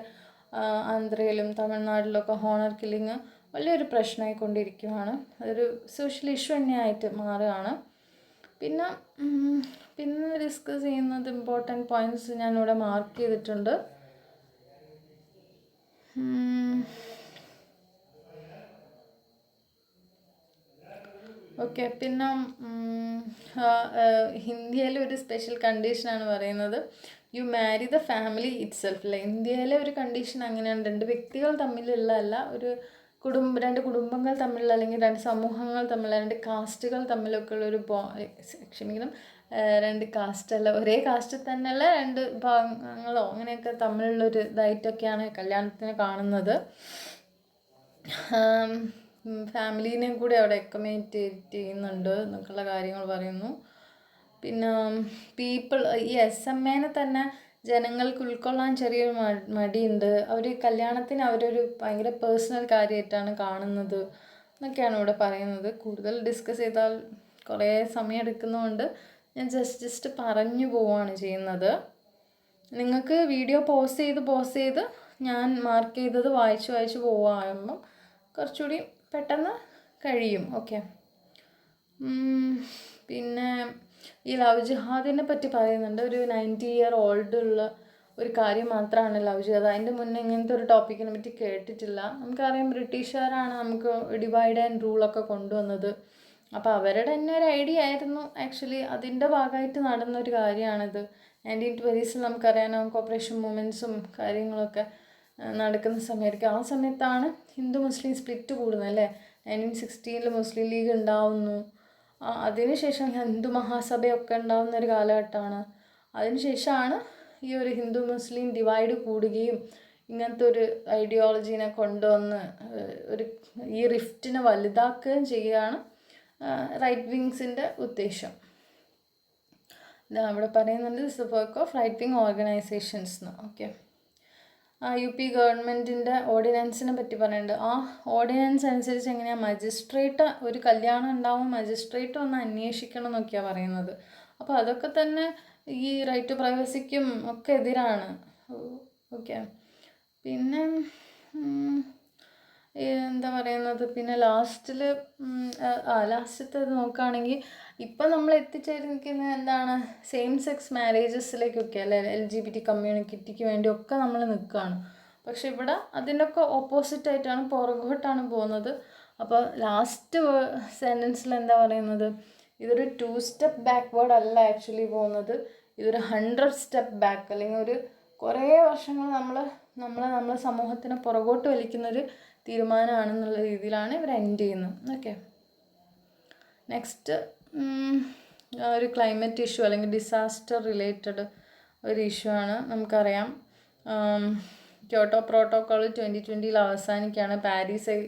ആന്ധ്രയിലും തമിഴ്നാട്ടിലൊക്കെ ഹോണർ കില്ലിങ് വലിയൊരു പ്രശ്നമായിക്കൊണ്ടിരിക്കുകയാണ്. അതൊരു സോഷ്യൽ ഇഷ്യൂ തന്നെയായിട്ട് മാറുകയാണ്. പിന്നെ ഡിസ്കസ് ചെയ്യുന്നത് ഇമ്പോർട്ടൻറ്റ് പോയിൻറ്റ്സ് ഞാനിവിടെ മാർക്ക് ചെയ്തിട്ടുണ്ട്. ഓക്കെ, പിന്നെ ഇന്ത്യയിലെ ഒരു സ്പെഷ്യൽ കണ്ടീഷനാണ് പറയുന്നത്, you marry the family it self. അല്ല, ഇന്ത്യയിലെ ഒരു കണ്ടീഷൻ അങ്ങനെയാണ്. രണ്ട് വ്യക്തികൾ തമ്മിലുള്ളതല്ല, രണ്ട് കുടുംബങ്ങൾ തമ്മിലുള്ള, അല്ലെങ്കിൽ രണ്ട് സമൂഹങ്ങൾ തമ്മിലുള്ള, രണ്ട് കാസ്റ്റുകൾ തമ്മിലൊക്കെ ഉള്ളൊരു രണ്ട് കാസ്റ്റ് അല്ല, ഒരേ കാസ്റ്റിൽ തന്നെയുള്ള രണ്ട് വിഭാഗങ്ങളോ അങ്ങനെയൊക്കെ തമ്മിലുള്ളൊരു ഇതായിട്ടൊക്കെയാണ് കല്യാണത്തിന് കാണുന്നത്. ഫാമിലീനെയും കൂടി അവിടെ അക്കോമഡേറ്റ് ചെയ്യുന്നുണ്ട് എന്നൊക്കെയുള്ള കാര്യങ്ങൾ പറയുന്നു. പിന്നെ ഈ SMA തന്നെ ജനങ്ങൾക്ക് ഉൾക്കൊള്ളാൻ ചെറിയൊരു മടിയുണ്ട്. അവർ കല്യാണത്തിന് അവരൊരു ഭയങ്കര പേഴ്സണൽ കാര്യമായിട്ടാണ് കാണുന്നത് എന്നൊക്കെയാണ് ഇവിടെ പറയുന്നത്. കൂടുതൽ ഡിസ്കസ് ചെയ്താൽ കുറേ സമയം എടുക്കുന്നതുകൊണ്ട് ഞാൻ ജസ്റ്റ് പറഞ്ഞു പോവുകയാണ് ചെയ്യുന്നത്. നിങ്ങൾക്ക് വീഡിയോ പോസ് ചെയ്ത് ഞാൻ മാർക്ക് ചെയ്തത് വായിച്ച് പോവുകയാകുമ്പം കുറച്ചുകൂടി പെട്ടെന്ന് കഴിയും. ഓക്കെ, പിന്നെ ഈ ലവ് ജിഹാദിനെ പറ്റി പറയുന്നുണ്ട്. ഒരു 90 year old ഉള്ള ഒരു കാര്യം മാത്രമാണ് ലവ് ജിഹാദ്. അതിൻ്റെ മുന്നേ ഇങ്ങനത്തെ ഒരു ടോപ്പിക്കിനെ പറ്റി കേട്ടിട്ടില്ല. നമുക്കറിയാം ബ്രിട്ടീഷുകാരാണ് നമുക്ക് ഡിവൈഡ് ആൻഡ് റൂളൊക്കെ കൊണ്ടുവന്നത്. അപ്പോൾ അവരുടെ തന്നെ ഒരു ഐഡിയ ആയിരുന്നു ആക്ച്വലി. അതിൻ്റെ ഭാഗമായിട്ട് നടന്നൊരു കാര്യമാണിത്. 1920s നമുക്കറിയാം കോപ്പറേഷൻ മൂവ്മെൻറ്റ്സും കാര്യങ്ങളൊക്കെ നടക്കുന്ന സമയമായിരിക്കും. ആ സമയത്താണ് ഹിന്ദു മുസ്ലിം സ്പ്ലിറ്റ് കൂടുന്നത് അല്ലേ. 1916 മുസ്ലിം ലീഗ് ഉണ്ടാവുന്നു. അതിനുശേഷം ഹിന്ദു മഹാസഭയൊക്കെ ഉണ്ടാവുന്ന ഒരു കാലഘട്ടമാണ്. അതിനുശേഷമാണ് ഈ ഒരു ഹിന്ദു മുസ്ലിം ഡിവൈഡ് കൂടുകയും ഇങ്ങനത്തെ ഒരു ഐഡിയോളജീനെ കൊണ്ടുവന്ന് ഈ റിഫ്റ്റിനെ വലുതാക്കുകയും ചെയ്യുകയാണ് റൈറ്റ് വിങ്സിൻ്റെ ഉദ്ദേശം. ഇവിടെ പറയുന്നുണ്ട് this work of right wing organisations എന്ന്. ഓക്കെ, UP ഗവൺമെൻറ്റിൻ്റെ ഓർഡിനൻസിനെ പറ്റി പറയുന്നുണ്ട്. ആ ഓർഡിനൻസ് അനുസരിച്ച് എങ്ങനെയാണ് മജിസ്ട്രേറ്റ് ഒരു കല്യാണം ഉണ്ടാവും, മജിസ്ട്രേറ്റ് ഒന്ന് അന്വേഷിക്കണം എന്നൊക്കെയാണ് പറയുന്നത്. അപ്പോൾ അതൊക്കെ തന്നെ ഈ റൈറ്റ് ടു പ്രൈവസിക്കും ഒക്കെ എതിരാണ്. ഓക്കെ, പിന്നെ എന്താ പറയുന്നത്, പിന്നെ ലാസ്റ്റത്തേത് നോക്കുകയാണെങ്കിൽ ഇപ്പം നമ്മൾ എത്തിച്ചേർന്നിരിക്കുന്നത് എന്താണ്, സെയിം സെക്സ് മാരേജസിലേക്കൊക്കെ അല്ലേ, LGBT കമ്മ്യൂണിറ്റിക്ക് വേണ്ടിയൊക്കെ നമ്മൾ നിൽക്കുകയാണ്. പക്ഷെ ഇവിടെ അതിൻ്റെയൊക്കെ ഓപ്പോസിറ്റായിട്ടാണ്, പുറകോട്ടാണ് പോകുന്നത്. അപ്പോൾ ലാസ്റ്റ് സെൻറ്റൻസിൽ എന്താ പറയുന്നത്, ഇതൊരു 2 സ്റ്റെപ്പ് ബാക്ക്വേർഡ് അല്ല ആക്ച്വലി പോകുന്നത്, ഇതൊരു 100 സ്റ്റെപ്പ് ബാക്ക്, അല്ലെങ്കിൽ ഒരു കുറേ വർഷങ്ങൾ നമ്മളെ സമൂഹത്തിനെ പുറകോട്ട് വലിക്കുന്നൊരു തീരുമാനമാണെന്നുള്ള രീതിയിലാണ് ഇവർ എൻഡ് ചെയ്യുന്നത്. ഓക്കെ, നെക്സ്റ്റ് ഒരു ക്ലൈമറ്റ് ഇഷ്യൂ അല്ലെങ്കിൽ ഡിസാസ്റ്റർ റിലേറ്റഡ് ഒരു ഇഷ്യൂ ആണ്. നമുക്കറിയാം ക്യോട്ടോ പ്രോട്ടോക്കോൾ 2020 അവസാനിക്കുകയാണ്. പാരീസിൽ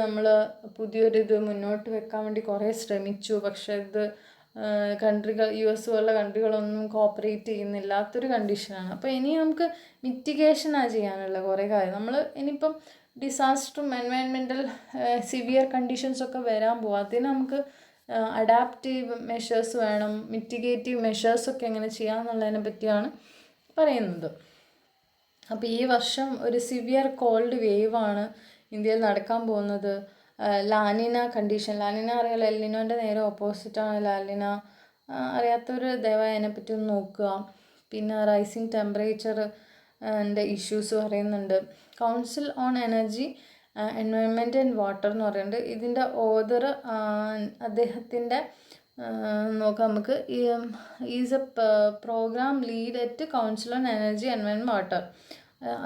നമ്മൾ പുതിയൊരിത് മുന്നോട്ട് വെക്കാൻ വേണ്ടി കുറേ ശ്രമിച്ചു, പക്ഷേ ഇത് US പോലുള്ള കൺട്രികളൊന്നും കോപ്പറേറ്റ് ചെയ്യുന്നില്ലാത്തൊരു കണ്ടീഷനാണ്. അപ്പോൾ ഇനി നമുക്ക് മിറ്റിഗേഷനാണ് ചെയ്യാനുള്ള കുറേ കാര്യം. നമ്മൾ ഇനിയിപ്പം ഡിസാസ്റ്ററും എൻവയൺമെൻറ്റൽ സിവിയർ കണ്ടീഷൻസൊക്കെ വരാൻ പോകും, അതിന് നമുക്ക് അഡാപ്റ്റീവ് മെഷേഴ്സ് വേണം, മിറ്റിഗേറ്റീവ് മെഷേഴ്സൊക്കെ എങ്ങനെ ചെയ്യാമെന്നുള്ളതിനെ പറ്റിയാണ് പറയുന്നത്. അപ്പോൾ ഈ വർഷം ഒരു സിവിയർ കോൾഡ് വേവാണ് ഇന്ത്യയിൽ നടക്കാൻ പോകുന്നത്. ലാനിന കണ്ടീഷൻ, ലാനിന അറിയാലോ, എൽനിനോൻ്റെ നേരെ ഓപ്പോസിറ്റാണ് ലാനിന. അറിയാത്തവർ ദയവായി അതിനെപ്പറ്റി ഒന്ന് നോക്കുക. പിന്നെ റൈസിങ് ടെമ്പറേച്ചർ ഇഷ്യൂസ് പറയുന്നുണ്ട്. Council on energy environment and water എന്ന് പറയുന്നുണ്ട്. ഇതിൻ്റെ ഓതർ അദ്ദേഹത്തിൻ്റെ നോക്കാം നമുക്ക്, is a programme lead at council on energy environment water.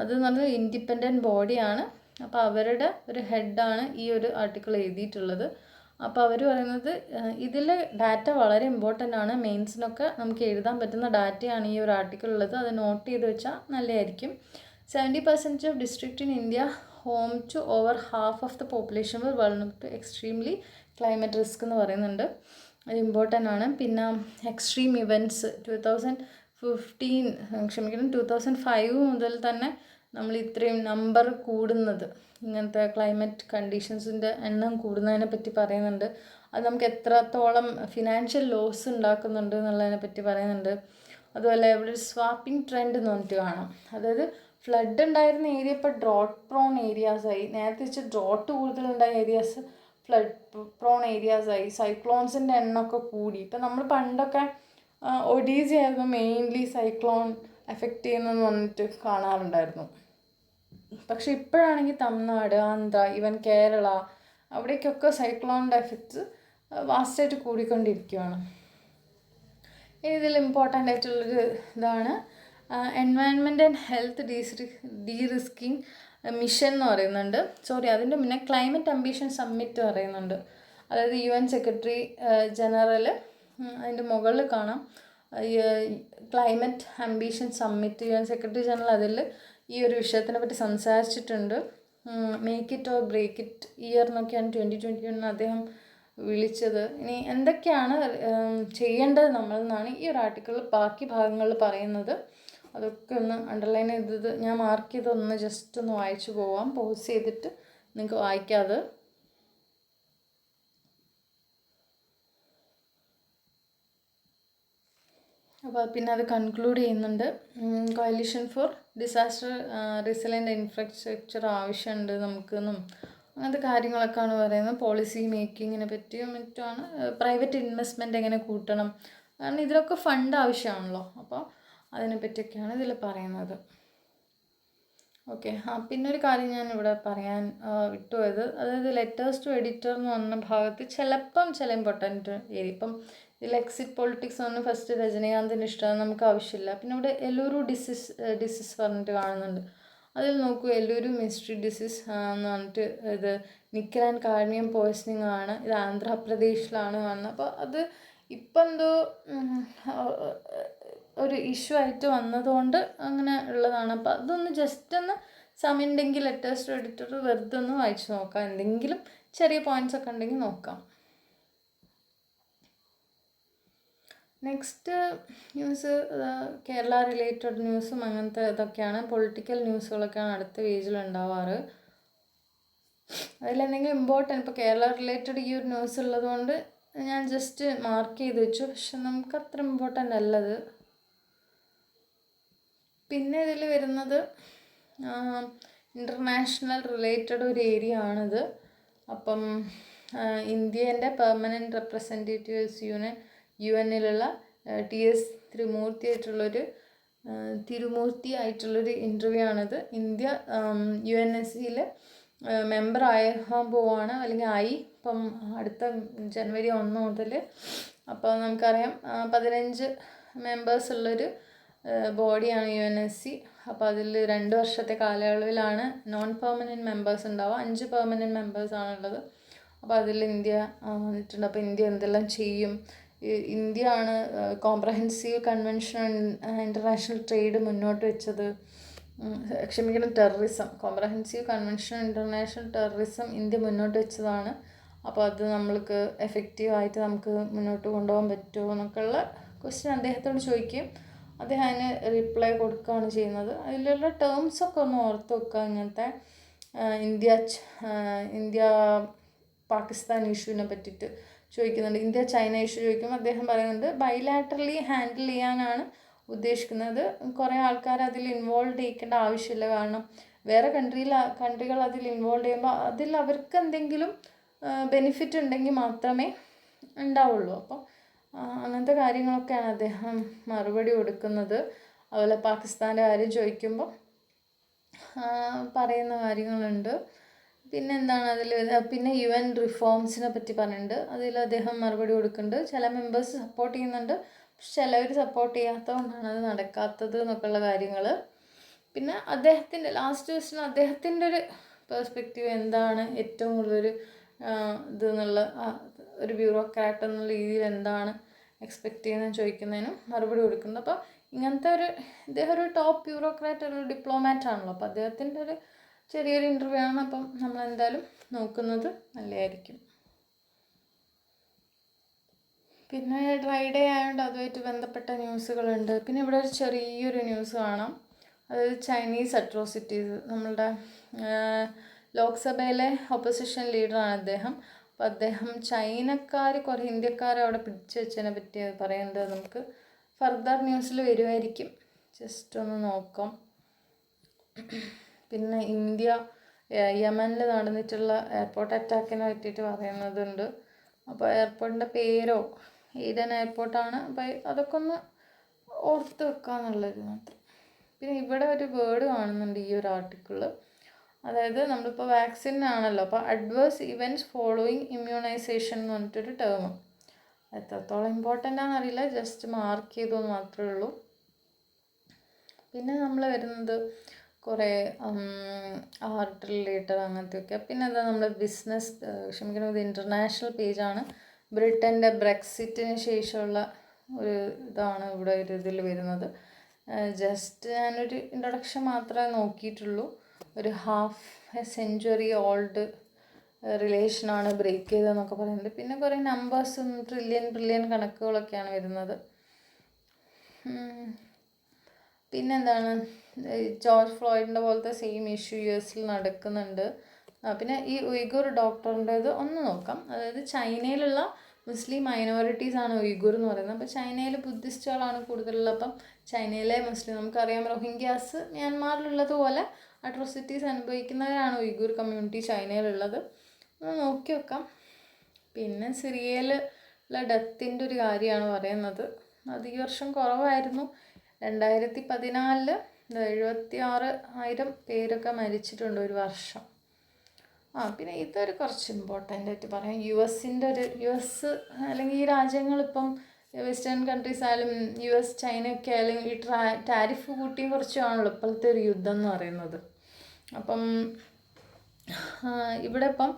അതെന്ന് പറഞ്ഞാൽ ഇൻഡിപെൻഡൻറ്റ് ബോഡിയാണ്. അപ്പോൾ അവരുടെ ഒരു ഹെഡാണ് ഈ ഒരു ആർട്ടിക്കിൾ എഴുതിയിട്ടുള്ളത്. അപ്പോൾ അവർ പറയുന്നത് ഇതിൽ ഡാറ്റ വളരെ ഇമ്പോർട്ടൻ്റ് ആണ്, മെയിൻസിനൊക്കെ നമുക്ക് എഴുതാൻ പറ്റുന്ന ഡാറ്റയാണ് ഈ ഒരു ആർട്ടിക്കിൾ ഉള്ളത്. അത് നോട്ട് ചെയ്ത് വെച്ചാൽ നല്ലതായിരിക്കും. 70% of district in India home to over half of the population were vulnerable to extremely climate risk എന്ന് പറയുന്നുണ്ട്. അത് ഇമ്പോർട്ടൻ്റ് ആണ്. പിന്നെ എക്സ്ട്രീം ഇവൻറ്റ്സ് 2005 മുതൽ തന്നെ നമ്മൾ ഇത്രയും നമ്പർ കൂടുന്നത്, ഇങ്ങനത്തെ ക്ലൈമറ്റ് കണ്ടീഷൻസിൻ്റെ എണ്ണം കൂടുന്നതിനെ പറ്റി പറയുന്നുണ്ട്. അത് നമുക്ക് എത്രത്തോളം ഫിനാൻഷ്യൽ ലോസ് ഉണ്ടാക്കുന്നുണ്ട് എന്നുള്ളതിനെ പറ്റി പറയുന്നുണ്ട്. അതുപോലെ ഇവിടെ ഒരു സ്വാപ്പിംഗ് ട്രെൻഡ് എന്ന് പറഞ്ഞിട്ട് കാണാം. അതായത് ഫ്ലഡ് ഉണ്ടായിരുന്ന ഏരിയ ഇപ്പോൾ ഡ്രോട്ട് പ്രോൺ ഏരിയാസായി. നേരത്തെ വെച്ച് ഡ്രോട്ട് കൂടുതലുണ്ടായ ഏരിയാസ് ഫ്ലഡ് പ്രോൺ ഏരിയാസായി. സൈക്ലോൺസിൻ്റെ എണ്ണമൊക്കെ കൂടി. ഇപ്പം നമ്മൾ പണ്ടൊക്കെ ഒഡീസി ആയിരുന്നു മെയിൻലി സൈക്ലോൺ എഫക്റ്റ് ചെയ്യുന്നതെന്ന് പറഞ്ഞിട്ട് കാണാറുണ്ടായിരുന്നു. പക്ഷെ ഇപ്പോഴാണെങ്കിൽ തമിഴ്നാട്, ആന്ധ്ര, ഈവൻ കേരള, അവിടേക്കൊക്കെ സൈക്ലോണിൻ്റെ എഫക്റ്റ് വാസ്റ്റായിട്ട് കൂടിക്കൊണ്ടിരിക്കുകയാണ്. ഇതിൽ ഇമ്പോർട്ടൻ്റ് ആയിട്ടുള്ളൊരു ഇതാണ് എൻവയൺമെൻറ്റ് ആൻഡ് ഹെൽത്ത് ഡീറിസ്കിങ് മിഷൻ എന്ന് പറയുന്നുണ്ട്. അതിൻ്റെ മുന്നേ ക്ലൈമറ്റ് അംബിഷൻ സമ്മിറ്റ് പറയുന്നുണ്ട്. അതായത് UN സെക്രട്ടറി ജനറൽ, അതിൻ്റെ മുകളിൽ കാണാം climate ambition summit. UN secretary general അതിൽ ഈ ഒരു വിഷയത്തിനെ പറ്റി സംസാരിച്ചിട്ടുണ്ട്. Make it or break it year എന്നൊക്കെയാണ് 2021 അദ്ദേഹം വിളിച്ചത്. ഇനി എന്തൊക്കെയാണ് ചെയ്യേണ്ടത് നമ്മളെന്നാണ് ഈ ഒരു ആർട്ടിക്കിളിൽ ബാക്കി ഭാഗങ്ങളിൽ പറയുന്നത്. അതൊക്കെ ഒന്ന് അണ്ടർലൈൻ ചെയ്തത് ഞാൻ മാർക്ക് ചെയ്തൊന്ന് ജസ്റ്റ് ഒന്ന് വായിച്ചു പോവാം. പോസ് ചെയ്തിട്ട് നിങ്ങൾക്ക് വായിക്കാതെ. അപ്പോൾ പിന്നെ അത് കൺക്ലൂഡ് ചെയ്യുന്നുണ്ട്. കോalition ഫോർ ഡിസാസ്റ്റർ റെസിലൻ്റ് ഇൻഫ്രാസ്ട്രക്ചർ ആവശ്യമുണ്ട് നമുക്കെന്നും അങ്ങനത്തെ കാര്യങ്ങളൊക്കെയാണ് പറയുന്നത്. പോളിസി മേക്കിങ്ങിനെ പറ്റിയും മറ്റുമാണ്. പ്രൈവറ്റ് ഇൻവെസ്റ്റ്മെൻറ്റ് എങ്ങനെ കൂട്ടണം, കാരണം ഇതിലൊക്കെ ഫണ്ട് ആവശ്യമാണല്ലോ. അപ്പോൾ അതിനെപ്പറ്റിയൊക്കെയാണ് ഇതിൽ പറയുന്നത്. ഓക്കെ, പിന്നെ ഒരു കാര്യം ഞാൻ ഇവിടെ പറയാൻ വിട്ടുപോയത്, അതായത് ലെറ്റേഴ്സ് ടു എഡിറ്റർ എന്ന് പറഞ്ഞ ഭാഗത്ത് ചിലപ്പം ചില ഇമ്പോർട്ടൻറ്റ് ഏരിയ, ഇപ്പം ഇതിൽ എക്സിറ്റ് പൊളിറ്റിക്സ് ഒന്ന് ഫസ്റ്റ് രജനീകാന്തിന് ഇഷ്ടമാണ്, നമുക്ക് ആവശ്യമില്ല. പിന്നെ ഇവിടെ എല്ലൂരു ഡിസീസ് പറഞ്ഞിട്ട് കാണുന്നുണ്ട്. അതിൽ നോക്കൂ, എല്ലൂരു മിസ്റ്ററി ഡിസീസ് എന്ന് പറഞ്ഞിട്ട് ഇത് നിക്കൽ ആൻഡ് കാഡ്മിയം പോയ്സണിങ് ആണ്. ഇത് ആന്ധ്രാപ്രദേശിലാണ് കാണുന്നത്. അപ്പോൾ അത് ഇപ്പം എന്തോ ഒരു ഇഷ്യൂ ആയിട്ട് വന്നതുകൊണ്ട് അങ്ങനെ ഉള്ളതാണ്. അപ്പോൾ അതൊന്ന് ജസ്റ്റ് ഒന്ന് സമയമുണ്ടെങ്കിൽ ലെറ്റേഴ്സ് ടു എഡിറ്റർ വെറുതെ ഒന്ന് വായിച്ച് നോക്കാം. എന്തെങ്കിലും ചെറിയ പോയിൻറ്റ്സ് ഒക്കെ ഉണ്ടെങ്കിൽ നോക്കാം. നെക്സ്റ്റ് ന്യൂസ് കേരള റിലേറ്റഡ് ന്യൂസും അങ്ങനത്തെ ഇതൊക്കെയാണ്. പൊളിറ്റിക്കൽ ന്യൂസുകളൊക്കെയാണ് അടുത്ത പേജിൽ ഉണ്ടാവാറ്. അതിലെന്തെങ്കിലും ഇമ്പോർട്ടൻറ്റ് ഇപ്പോൾ കേരള റിലേറ്റഡ് ഈ ഒരു ന്യൂസ് ഉള്ളതുകൊണ്ട് ഞാൻ ജസ്റ്റ് മാർക്ക് ചെയ്ത് വെച്ചു. പക്ഷെ നമുക്ക് അത്ര ഇമ്പോർട്ടൻ്റ് അല്ലത്. പിന്നെ ഇതിൽ വരുന്നത് ഇൻ്റർനാഷണൽ റിലേറ്റഡ് ഒരു ഏരിയ ആണിത്. അപ്പം ഇന്ത്യേൻ്റെ permanent representatives UN TS Tirumurti ആയിട്ടുള്ളൊരു ഇൻ്റർവ്യൂ ആണിത്. ഇന്ത്യ UNSCയിൽ മെമ്പർ ആകാൻ പോവാണ്, അല്ലെങ്കിൽ ആയി ഇപ്പം അടുത്ത ജനുവരി 1 മുതൽ. അപ്പോൾ നമുക്കറിയാം 15 മെമ്പേഴ്സ് ഉള്ളൊരു ബോഡിയാണ് UNSC. അപ്പോൾ അതിൽ 2 വർഷത്തെ കാലയളവിലാണ് നോൺ പെർമനൻറ്റ് മെമ്പേഴ്സ് ഉണ്ടാവുക. 5 പെർമനൻറ്റ് മെമ്പേഴ്സാണുള്ളത്. അപ്പോൾ അതിൽ ഇന്ത്യ വന്നിട്ടുണ്ട്. അപ്പോൾ ഇന്ത്യ എന്തെല്ലാം ചെയ്യും? ഇന്ത്യ ആണ് കോംപ്രഹെൻസീവ് കൺവെൻഷൻ ഇൻ്റർനാഷണൽ ട്രേഡ് മുന്നോട്ട് വെച്ചത്. Terrorism, comprehensive convention international terrorism India മുന്നോട്ട് വെച്ചതാണ്. അപ്പോൾ അത് നമ്മൾക്ക് എഫക്റ്റീവായിട്ട് നമുക്ക് മുന്നോട്ട് കൊണ്ടുപോകാൻ പറ്റുമോ എന്നൊക്കെയുള്ള ക്വസ്റ്റ്യൻ അദ്ദേഹത്തോട് ചോദിക്കുകയും അദ്ദേഹം അതിന് റിപ്ലൈ കൊടുക്കുകയാണ് ചെയ്യുന്നത്. അതിലുള്ള ടേംസൊക്കെ ഒന്ന് ഓർത്ത് വെക്കുക. ഇങ്ങനത്തെ ഇന്ത്യ പാകിസ്ഥാൻ ഇഷ്യൂവിനെ പറ്റിയിട്ട് ചോദിക്കുന്നുണ്ട്. ഇന്ത്യ ചൈന ഇഷ്യൂ ചോദിക്കുമ്പോൾ അദ്ദേഹം പറയുന്നുണ്ട് ബൈലാറ്ററലി ഹാൻഡിൽ ചെയ്യാനാണ് ഉദ്ദേശിക്കുന്നത്. കുറേ ആൾക്കാർ അതിൽ ഇൻവോൾവ് ചെയ്യിക്കേണ്ട ആവശ്യമില്ല. കാരണം വേറെ കൺട്രികൾ അതിൽ ഇൻവോൾവ് ചെയ്യുമ്പോൾ അതിൽ അവർക്ക് എന്തെങ്കിലും ബെനിഫിറ്റ് ഉണ്ടെങ്കിൽ മാത്രമേ ഉണ്ടാവുള്ളൂ. അപ്പം അങ്ങനത്തെ കാര്യങ്ങളൊക്കെയാണ് അദ്ദേഹം മറുപടി കൊടുക്കുന്നത്. അതുപോലെ പാകിസ്ഥാൻ്റെ കാര്യം ചോദിക്കുമ്പോൾ പറയുന്ന കാര്യങ്ങളുണ്ട്. പിന്നെ എന്താണ് അതിൽ, പിന്നെ UN റിഫോംസിനെ പറ്റി പറഞ്ഞിട്ടുണ്ട്. അതിൽ അദ്ദേഹം മറുപടി കൊടുക്കുന്നുണ്ട്. ചില മെമ്പേഴ്സ് സപ്പോർട്ട് ചെയ്യുന്നുണ്ട്, പക്ഷെ ചിലവർ സപ്പോർട്ട് ചെയ്യാത്തതുകൊണ്ടാണ് അത് നടക്കാത്തത് എന്നൊക്കെയുള്ള കാര്യങ്ങൾ. പിന്നെ അദ്ദേഹത്തിൻ്റെ ലാസ്റ്റ് ക്വസ്റ്റ്യൻ, അദ്ദേഹത്തിൻ്റെ ഒരു പെർസ്പെക്റ്റീവ് എന്താണ് ഏറ്റവും കൂടുതലൊരു ഇതെന്നുള്ള ഒരു ബ്യൂറോക്രാറ്റ് എന്നുള്ള രീതിയിൽ എന്താണ് എക്സ്പെക്റ്റ് ചെയ്യുന്നതെന്ന് ചോദിക്കുന്നതിനും മറുപടി കൊടുക്കുന്നുണ്ട്. അപ്പോൾ ഇങ്ങനത്തെ ഇദ്ദേഹം ഒരു ടോപ്പ് ബ്യൂറോക്രാറ്റ്, ഒരു ഡിപ്ലോമാറ്റ് ആണല്ലോ. അപ്പോൾ അദ്ദേഹത്തിൻ്റെ ഒരു ചെറിയൊരു ഇൻ്റർവ്യൂ ആണ്. അപ്പം നമ്മളെന്തായാലും നോക്കുന്നത് നല്ലതായിരിക്കും. പിന്നെ ഡ്രൈ ഡേ ആയതുകൊണ്ട് അതുമായിട്ട് ബന്ധപ്പെട്ട ന്യൂസുകളുണ്ട്. പിന്നെ ഇവിടെ ഒരു ചെറിയൊരു ന്യൂസ് കാണാം. അതായത് ചൈനീസ് അട്രോസിറ്റീസ്. നമ്മളുടെ ലോക്സഭയിലെ ഓപ്പോസിഷൻ ലീഡറാണ് അദ്ദേഹം. അപ്പോൾ അദ്ദേഹം കുറേ ഇന്ത്യക്കാരെ അവിടെ പിടിച്ചു വെച്ചതിനെ പറ്റി പറയുന്നത് നമുക്ക് ഫർദർ ന്യൂസിൽ വരുമായിരിക്കും. ജസ്റ്റ് ഒന്ന് നോക്കാം. പിന്നെ ഇന്ത്യ യമനിൽ നടന്നിട്ടുള്ള എയർപോർട്ട് അറ്റാക്കിനെ പറ്റിയിട്ട് പറയുന്നതുണ്ട്. അപ്പോൾ എയർപോർട്ടിൻ്റെ പേരോ ഏതൻ എയർപോർട്ടാണ്, അപ്പോൾ അതൊക്കെ ഒന്ന് ഓർത്ത് വെക്കാന്നുള്ളത് മാത്രം. പിന്നെ ഇവിടെ ഒരു വേർഡ് കാണുന്നുണ്ട് ഈ ഒരു ആർട്ടിക്കിളിൽ. അതായത് നമ്മളിപ്പോൾ വാക്സിനാണല്ലോ, അപ്പോൾ അഡ്വേഴ്സ് ഇവൻറ്റ്സ് ഫോളോയിങ് ഇമ്മ്യൂണൈസേഷൻ എന്ന് പറഞ്ഞിട്ടൊരു ടേം. എത്രത്തോളം ഇമ്പോർട്ടൻ്റ് ആണെന്നറിയില്ല, ജസ്റ്റ് മാർക്ക് ചെയ്തെന്ന് മാത്രമേ ഉള്ളൂ. പിന്നെ നമ്മൾ വരുന്നത് കുറേ ആർട്ട് റിലേറ്റഡ് അങ്ങനത്തെയൊക്കെ. പിന്നെ എന്താ നമ്മൾ ബിസിനസ് ഇത് ഇൻ്റർനാഷണൽ പേജാണ്. ബ്രിട്ടൻ്റെ ബ്രെക്സിറ്റിന് ശേഷമുള്ള ഒരു ഇതാണ് ഇവിടെ ഒരു ഇതിൽ വരുന്നത്. ജസ്റ്റ് ഞാനൊരു ഇൻട്രൊഡക്ഷൻ മാത്രമേ നോക്കിയിട്ടുള്ളൂ. ഒരു ഹാഫ് സെഞ്ച്വറി ഓൾഡ് റിലേഷനാണ് ബ്രേക്ക് ചെയ്തതെന്നൊക്കെ പറയുന്നുണ്ട്. പിന്നെ കുറേ നമ്പേഴ്സും ട്രില്യൺ കണക്കുകളൊക്കെയാണ് വരുന്നത്. പിന്നെന്താണ്, ജോർജ് ഫ്ലോയിഡിൻ്റെ പോലത്തെ സെയിം ഇഷ്യൂ US നടക്കുന്നുണ്ട്. പിന്നെ ഈ ഉയ്ഗുർ ഡോക്ടറിൻ്റേത് ഒന്ന് നോക്കാം. അതായത് ചൈനയിലുള്ള മുസ്ലിം മൈനോറിറ്റീസ് ആണ് ഉയ്ഗുർ എന്ന് പറയുന്നത്. അപ്പോൾ ചൈനയിൽ ബുദ്ധിസ്റ്റുകളാണ് കൂടുതലുള്ളത്. അപ്പം ചൈനയിലെ മുസ്ലിം, നമുക്കറിയാം റോഹിംഗ്യാസ് മ്യാൻമാറിലുള്ളതുപോലെ അട്രോസിറ്റീസ് അനുഭവിക്കുന്നവരാണ് ഉയ്ഗുർ കമ്മ്യൂണിറ്റി ചൈനയിലുള്ളത്. നോക്കി വെക്കാം. പിന്നെ സിറിയയിലുള്ള ഡെത്തിൻ്റെ ഒരു കാര്യമാണ് പറയുന്നത്. അത് ഈ വർഷം കുറവായിരുന്നു. 2014 76,000 പേരൊക്കെ മരിച്ചിട്ടുണ്ട് ഒരു വർഷം. പിന്നെ ഇതൊരു കുറച്ച് ഇമ്പോർട്ടൻ്റ് ആയിട്ട് പറയാം. US അല്ലെങ്കിൽ ഈ രാജ്യങ്ങളിപ്പം വെസ്റ്റേൺ കൺട്രീസ് ആയാലും US ചൈനയൊക്കെ ആയാലും ഈ ടാരിഫ് കൂട്ടിയും കുറച്ചാണല്ലോ ഇപ്പോഴത്തെ ഒരു യുദ്ധം എന്ന് പറയുന്നത്. അപ്പം ഇവിടെ ഇപ്പം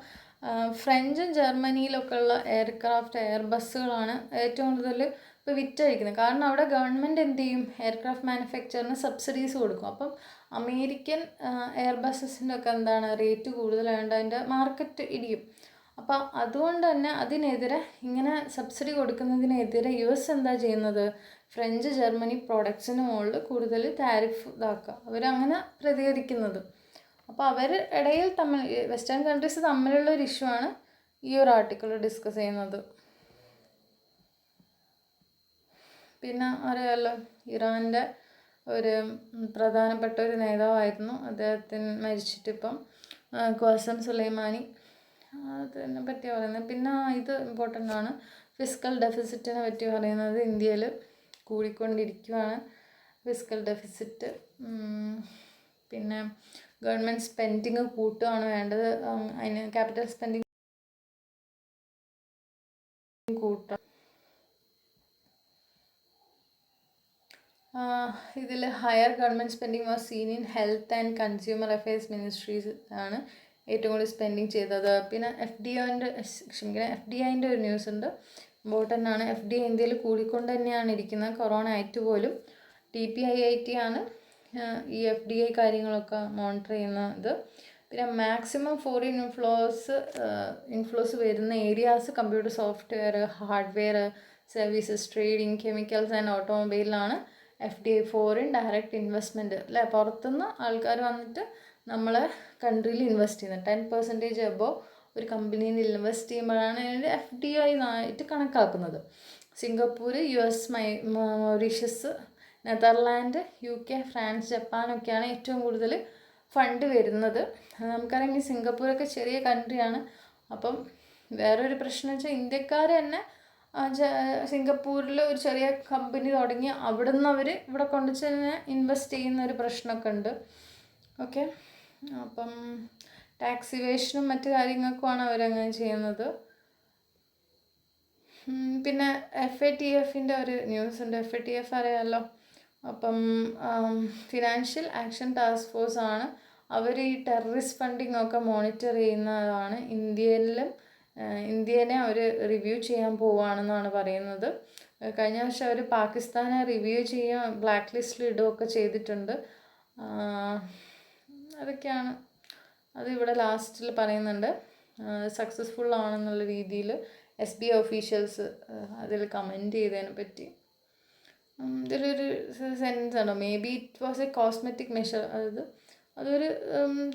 ഫ്രഞ്ചും ജർമ്മനിയിലൊക്കെ ഉള്ള എയർ ബസ്സുകളാണ് ഏറ്റവും കൂടുതൽ ഇപ്പോൾ വിറ്റഴിക്കുന്നത്. കാരണം അവിടെ ഗവൺമെൻറ് എന്ത് ചെയ്യും, എയർക്രാഫ്റ്റ് മാനുഫാക്ചറിന് സബ്സിഡീസ് കൊടുക്കും. അപ്പം അമേരിക്കൻ എയർ ബസ്സസിൻ്റെ ഒക്കെ റേറ്റ് കൂടുതലായതുകൊണ്ട് അതിൻ്റെ മാർക്കറ്റ് ഇടിയും. അപ്പോൾ അതുകൊണ്ട് തന്നെ അതിനെതിരെ ഇങ്ങനെ സബ്സിഡി കൊടുക്കുന്നതിനെതിരെ US എന്താ ചെയ്യുന്നത്, ഫ്രഞ്ച് ജർമ്മനി പ്രോഡക്ട്സിന് മുകളിൽ കൂടുതൽ താരിഫ് ഇതാക്കുക, അവരങ്ങനെ പ്രതികരിക്കുന്നത്. അപ്പോൾ അവർ ഇടയിൽ തമ്മിൽ വെസ്റ്റേൺ കൺട്രീസ് തമ്മിലുള്ള ഒരു ഇഷ്യൂ ആണ് ഈ ഒരു ആർട്ടിക്കിൾ ഡിസ്കസ് ചെയ്യുന്നത്. പിന്നെ അറിയാമല്ലോ, ഇറാൻ്റെ ഒരു പ്രധാനപ്പെട്ട ഒരു നേതാവായിരുന്നു, അദ്ദേഹത്തിന് മരിച്ചിട്ടിപ്പം, ഖാസിം സുലൈമാനി, അതിനെ പറ്റി പറയുന്നത്. പിന്നെ ഇത് ഇമ്പോർട്ടൻ്റ് ആണ്, ഫിസ്ക്കൽ ഡെഫിസിറ്റിനെ പറ്റി പറയുന്നത്. ഇന്ത്യയിൽ കൂടിക്കൊണ്ടിരിക്കുകയാണ് ഫിസ്ക്കൽ ഡെഫിസിറ്റ്. പിന്നെ ഗവൺമെൻറ് സ്പെൻഡിങ് കൂട്ടുകയാണ് വേണ്ടത്, അതിന് ക്യാപിറ്റൽ സ്പെൻഡിങ് കൂട്ടണം. ഇതിൽ higher government spending was scene in health and consumer affairs ministries ആണ് ഏറ്റവും കൂടുതൽ സ്പെൻഡിങ് ചെയ്തത്. പിന്നെ FDIൻ്റെ ഒരു ന്യൂസ് ഉണ്ട്, ഇമ്പോർട്ടൻ്റ് ആണ്. FDI ഇന്ത്യയിൽ കൂടിക്കൊണ്ട് തന്നെയാണ് ഇരിക്കുന്നത്, കൊറോണ ആയിട്ട് പോലും. TPIIT ആണ് ഈ FDI കാര്യങ്ങളൊക്കെ മോണിറ്റർ ചെയ്യുന്നത്. പിന്നെ മാക്സിമം ഫോറിൻ ഇൻഫ്ലോസ് വരുന്ന areas computer software, hardware, services, trading, chemicals and ഓട്ടോമൊബൈലിലാണ് FDI, ഫോറിൻ ഡയറക്റ്റ് ഇൻവെസ്റ്റ്മെൻറ്റ് അല്ലേ, പുറത്തുനിന്ന് ആൾക്കാർ വന്നിട്ട് നമ്മളെ കൺട്രിയിൽ ഇൻവെസ്റ്റ് ചെയ്യുന്നത്. 10% എബോവ് ഒരു കമ്പനിയിൽ ഇൻവെസ്റ്റ് ചെയ്യുമ്പോഴാണ് അതിൻ്റെ FDI ആയിട്ട് കണക്കാക്കുന്നത്. Singapore, US, Mauritius, Netherland, UK, France, ജപ്പാനൊക്കെയാണ് ഏറ്റവും കൂടുതൽ ഫണ്ട് വരുന്നത്. നമുക്കറിയാം ഈ സിംഗപ്പൂരൊക്കെ ചെറിയ കൺട്രിയാണ്. അപ്പം വേറൊരു പ്രശ്നം വെച്ചാൽ ഇന്ത്യക്കാർ തന്നെ സിംഗപ്പൂരിൽ ഒരു ചെറിയ കമ്പനി തുടങ്ങി അവിടെ നിന്ന് അവർ ഇവിടെ കൊണ്ടുവച്ച് തന്നെ ഇൻവെസ്റ്റ് ചെയ്യുന്ന ഒരു പ്രശ്നമൊക്കെ ഉണ്ട്. ഓക്കെ, അപ്പം ടാക്സ് ഇവേഷനും മറ്റു കാര്യങ്ങൾക്കുമാണ് അവരങ്ങനെ ചെയ്യുന്നത്. പിന്നെ FATFൻ്റെ ഒരു ന്യൂസ് ഉണ്ട്. FATF അറിയാമല്ലോ, അപ്പം ഫിനാൻഷ്യൽ ആക്ഷൻ ടാസ്ക് ഫോഴ്സ് ആണ്. അവർ ഈ ടെററിസ്റ്റ് ഫണ്ടിങ് ഒക്കെ മോണിറ്റർ ചെയ്യുന്നതാണ്. ഇന്ത്യനെ അവർ റിവ്യൂ ചെയ്യാൻ പോവുകയാണെന്നാണ് പറയുന്നത്. കഴിഞ്ഞ വർഷം അവർ പാകിസ്ഥാനെ റിവ്യൂ ചെയ്യാൻ ബ്ലാക്ക് ലിസ്റ്റിൽ ഇടുകയൊക്കെ ചെയ്തിട്ടുണ്ട്. അതൊക്കെയാണ്. അത് ഇവിടെ ലാസ്റ്റിൽ പറയുന്നുണ്ട്. സക്സസ്ഫുൾ ആണെന്നുള്ള രീതിയിൽ SBI ഒഫീഷ്യൽസ് അതിൽ കമൻറ്റ് ചെയ്തതിനെ പറ്റി. ഇതിലൊരു സെൻറ്റൻസ് ആണ്, may be it was A cosmetic measure. അതൊരു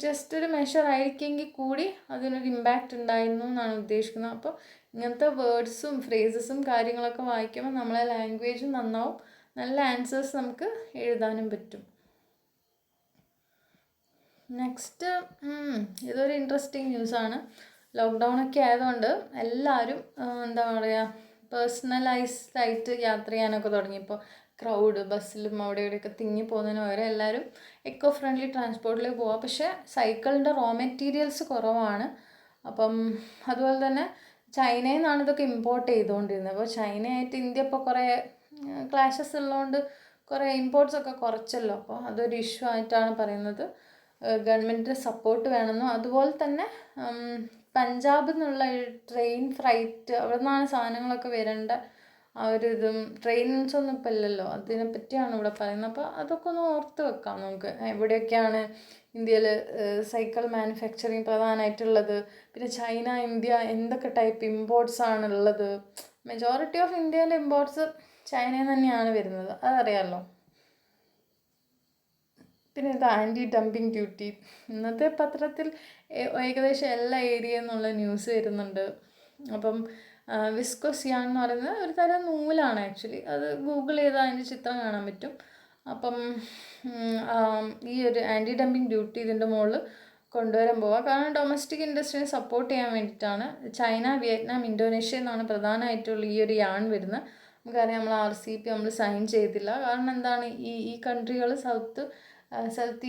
ജസ്റ്റ് ഒരു മെഷർ ആയിരിക്കെങ്കിൽ കൂടി അതിനൊരു ഇമ്പാക്റ്റ് ഉണ്ടായിരുന്നു എന്നാണ് ഉദ്ദേശിക്കുന്നത്. അപ്പോൾ ഇങ്ങനത്തെ വേർഡ്സും ഫ്രേസസും കാര്യങ്ങളൊക്കെ വായിക്കുമ്പോൾ നമ്മളെ ലാംഗ്വേജും നന്നാവും, നല്ല ആൻസേഴ്സ് നമുക്ക് എഴുതാനും പറ്റും. നെക്സ്റ്റ്, ഇതൊരു ഇൻട്രസ്റ്റിംഗ് ന്യൂസാണ്. ലോക്ക്ഡൗണൊക്കെ ആയതുകൊണ്ട് എല്ലാവരും എന്താ പറയുക, പേഴ്സണലൈസ്ഡ് ആയിട്ട് യാത്ര ചെയ്യാനൊക്കെ തുടങ്ങി. ഇപ്പോൾ ക്രൗഡ് ബസ്സിലും അവിടെ ഇവിടെയൊക്കെ തിങ്ങി പോകുന്നതിന് പകരം എല്ലാവരും എക്കോ ഫ്രണ്ട്ലി ട്രാൻസ്പോർട്ടിൽ പോവുക. പക്ഷേ സൈക്കിളിൻ്റെ റോ മെറ്റീരിയൽസ് കുറവാണ്. അപ്പം അതുപോലെ തന്നെ ചൈനയിൽ നിന്നാണ് ഇതൊക്കെ ഇമ്പോർട്ട് ചെയ്തുകൊണ്ടിരുന്നത്. അപ്പോൾ ചൈനയായിട്ട് ഇന്ത്യ ഇപ്പോൾ കുറേ ക്ലാഷസ് ഉള്ളതുകൊണ്ട് കുറേ ഇമ്പോർട്ട്സൊക്കെ കുറച്ചല്ലോ. അപ്പോൾ അതൊരു ഇഷ്യൂ ആയിട്ടാണ് പറയുന്നത്. ഗവൺമെൻറ്റിൻ്റെ സപ്പോർട്ട് വേണമെന്നും അതുപോലെ തന്നെ പഞ്ചാബിൽ നിന്നുള്ള ട്രെയിൻ ഫ്ലൈറ്റ് അവിടെ നിന്നാണ് സാധനങ്ങളൊക്കെ വരേണ്ട ആ ഒരു ഇതും ട്രെയിൻസ് ഒന്നും ഇപ്പം ഇല്ലല്ലോ, അതിനെപ്പറ്റിയാണ് ഇവിടെ പറയുന്നത്. അപ്പോൾ അതൊക്കെ ഒന്ന് ഓർത്ത് വെക്കാം നമുക്ക്, എവിടെയൊക്കെയാണ് ഇന്ത്യയിൽ സൈക്കിൾ മാനുഫാക്ചറിങ് പ്രധാനമായിട്ടുള്ളത്. പിന്നെ ചൈന, ഇന്ത്യ എന്തൊക്കെ ടൈപ്പ് ഇമ്പോർട്ട്സ് ആണുള്ളത്. മെജോറിറ്റി ഓഫ് ഇന്ത്യയിലെ ഇമ്പോർട്ട്സ് ചൈനയിൽ തന്നെയാണ് വരുന്നത്, അതറിയാമല്ലോ. പിന്നെ ഇത് ആൻറ്റി ഡംപിങ് ഡ്യൂട്ടി. ഇന്നത്തെ പത്രത്തിൽ ഏകദേശം എല്ലാ ഏരിയയിൽ നിന്നുള്ള ന്യൂസ് വരുന്നുണ്ട്. അപ്പം വിസ്കോസ് യാൺ എന്ന് പറയുന്നത് ഒരു തരം നൂലാണ് ആക്ച്വലി. അത് ഗൂഗിൾ ചെയ്താൽ അതിൻ്റെ ചിത്രം കാണാൻ പറ്റും. അപ്പം ഈ ഒരു ആൻറ്റി ഡംപിങ് ഡ്യൂട്ടി ഇതിൻ്റെ മുകളിൽ കൊണ്ടുവരാൻ പോവുക. കാരണം ഡൊമസ്റ്റിക് ഇൻഡസ്ട്രീനെ സപ്പോർട്ട് ചെയ്യാൻ വേണ്ടിയിട്ടാണ്. ചൈന, വിയറ്റ്നാം, ഇന്തോനേഷ്യ എന്നാണ് പ്രധാനമായിട്ടുള്ള ഈ ഒരു യാൺ വരുന്നത്. നമുക്കറിയാം, നമ്മൾ RCEP നമ്മൾ സൈൻ ചെയ്തില്ല. കാരണം എന്താണ്, ഈ കൺട്രികൾ സൗത്ത്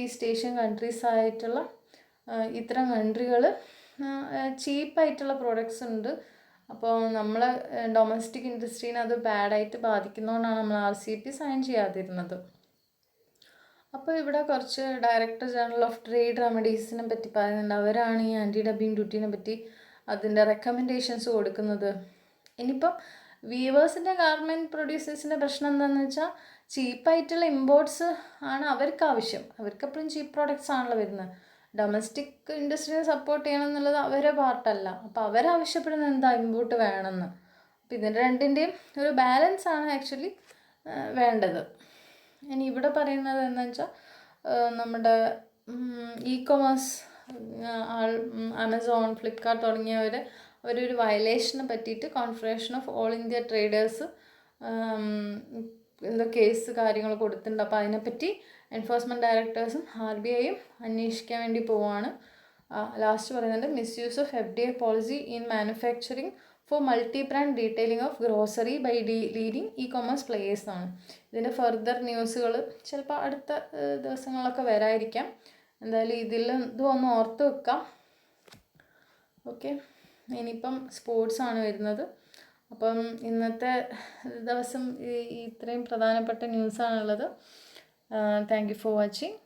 ഈസ്റ്റ് ഏഷ്യൻ കൺട്രീസ് ആയിട്ടുള്ള ഇത്തരം കൺട്രികൾ ചീപ്പായിട്ടുള്ള പ്രോഡക്ട്സ് ഉണ്ട്. അപ്പോൾ നമ്മൾ ഡൊമസ്റ്റിക് ഇൻഡസ്ട്രീനെ അത് ബാഡായിട്ട് ബാധിക്കുന്നതുകൊണ്ടാണ് നമ്മൾ RCEP സൈൻ ചെയ്യാതിരുന്നത്. അപ്പോൾ ഇവിടെ കുറച്ച് ഡയറക്ടർ ജനറൽ ഓഫ് ട്രേഡ് റെമഡീസിനെ പറ്റി പറയുന്നുണ്ട്. അവരാണ് ഈ ആൻറ്റി ഡംപിങ് ഡ്യൂട്ടീനെ പറ്റി അതിൻ്റെ റെക്കമെൻഡേഷൻസ് കൊടുക്കുന്നത്. ഇനിയിപ്പം വീവേഴ്സിൻ്റെ ഗാർമെൻറ്റ് പ്രൊഡ്യൂസേഴ്സിൻ്റെ പ്രശ്നം എന്താണെന്ന് വെച്ചാൽ ചീപ്പായിട്ടുള്ള ഇമ്പോർട്ട്സ് ആണ് അവർക്ക് ആവശ്യം. അവർക്ക് എപ്പോഴും ചീപ്പ് പ്രോഡക്റ്റ്സ് ആണല്ലോ വരുന്നത്. ഡൊമസ്റ്റിക് ഇൻഡസ്ട്രീനെ സപ്പോർട്ട് ചെയ്യണം എന്നുള്ളത് അവരെ പാർട്ടല്ല. അപ്പോൾ അവരാവശ്യപ്പെടുന്നത് എന്താ, ഇമ്പോർട്ട് വേണമെന്ന്. അപ്പോൾ ഇതിൻ്റെ രണ്ടിൻ്റെയും ഒരു ബാലൻസ് ആണ് ആക്ച്വലി വേണ്ടത്. ഇനി ഇവിടെ പറയുന്നത് എന്താണെന്ന് വെച്ചാൽ നമ്മുടെ ഇ-കൊമേഴ്സ് ആമസോൺ, ഫ്ലിപ്കാർട്ട് തുടങ്ങിയവർ അവരൊരു വയലേഷനെ പറ്റിയിട്ട് confederation of all India traders എന്തോ കേസ് കാര്യങ്ങൾ കൊടുത്തിട്ടുണ്ട്. അപ്പോൾ അതിനെപ്പറ്റി എൻഫോഴ്സ്മെൻറ്റ് ഡയറക്ടേഴ്സും RBIയും അന്വേഷിക്കാൻ വേണ്ടി പോവുകയാണ്. ലാസ്റ്റ് പറയുന്നുണ്ട് misuse of FDA policy in manufacturing for multi brand detailing of grocery by leading e-commerce players ആണ്. ഇതിൻ്റെ ഫർദർ ന്യൂസുകൾ ചിലപ്പോൾ അടുത്ത ദിവസങ്ങളൊക്കെ വരായിരിക്കാം. എന്തായാലും ഇതും ഒന്ന് ഓർത്ത് വെക്കാം. ഓക്കെ, ഇനിയിപ്പം സ്പോർട്സാണ് വരുന്നത്. അപ്പം ഇന്നത്തെ ദിവസം ഇത്രയും പ്രധാനപ്പെട്ട ന്യൂസാണുള്ളത്. Thank you for watching.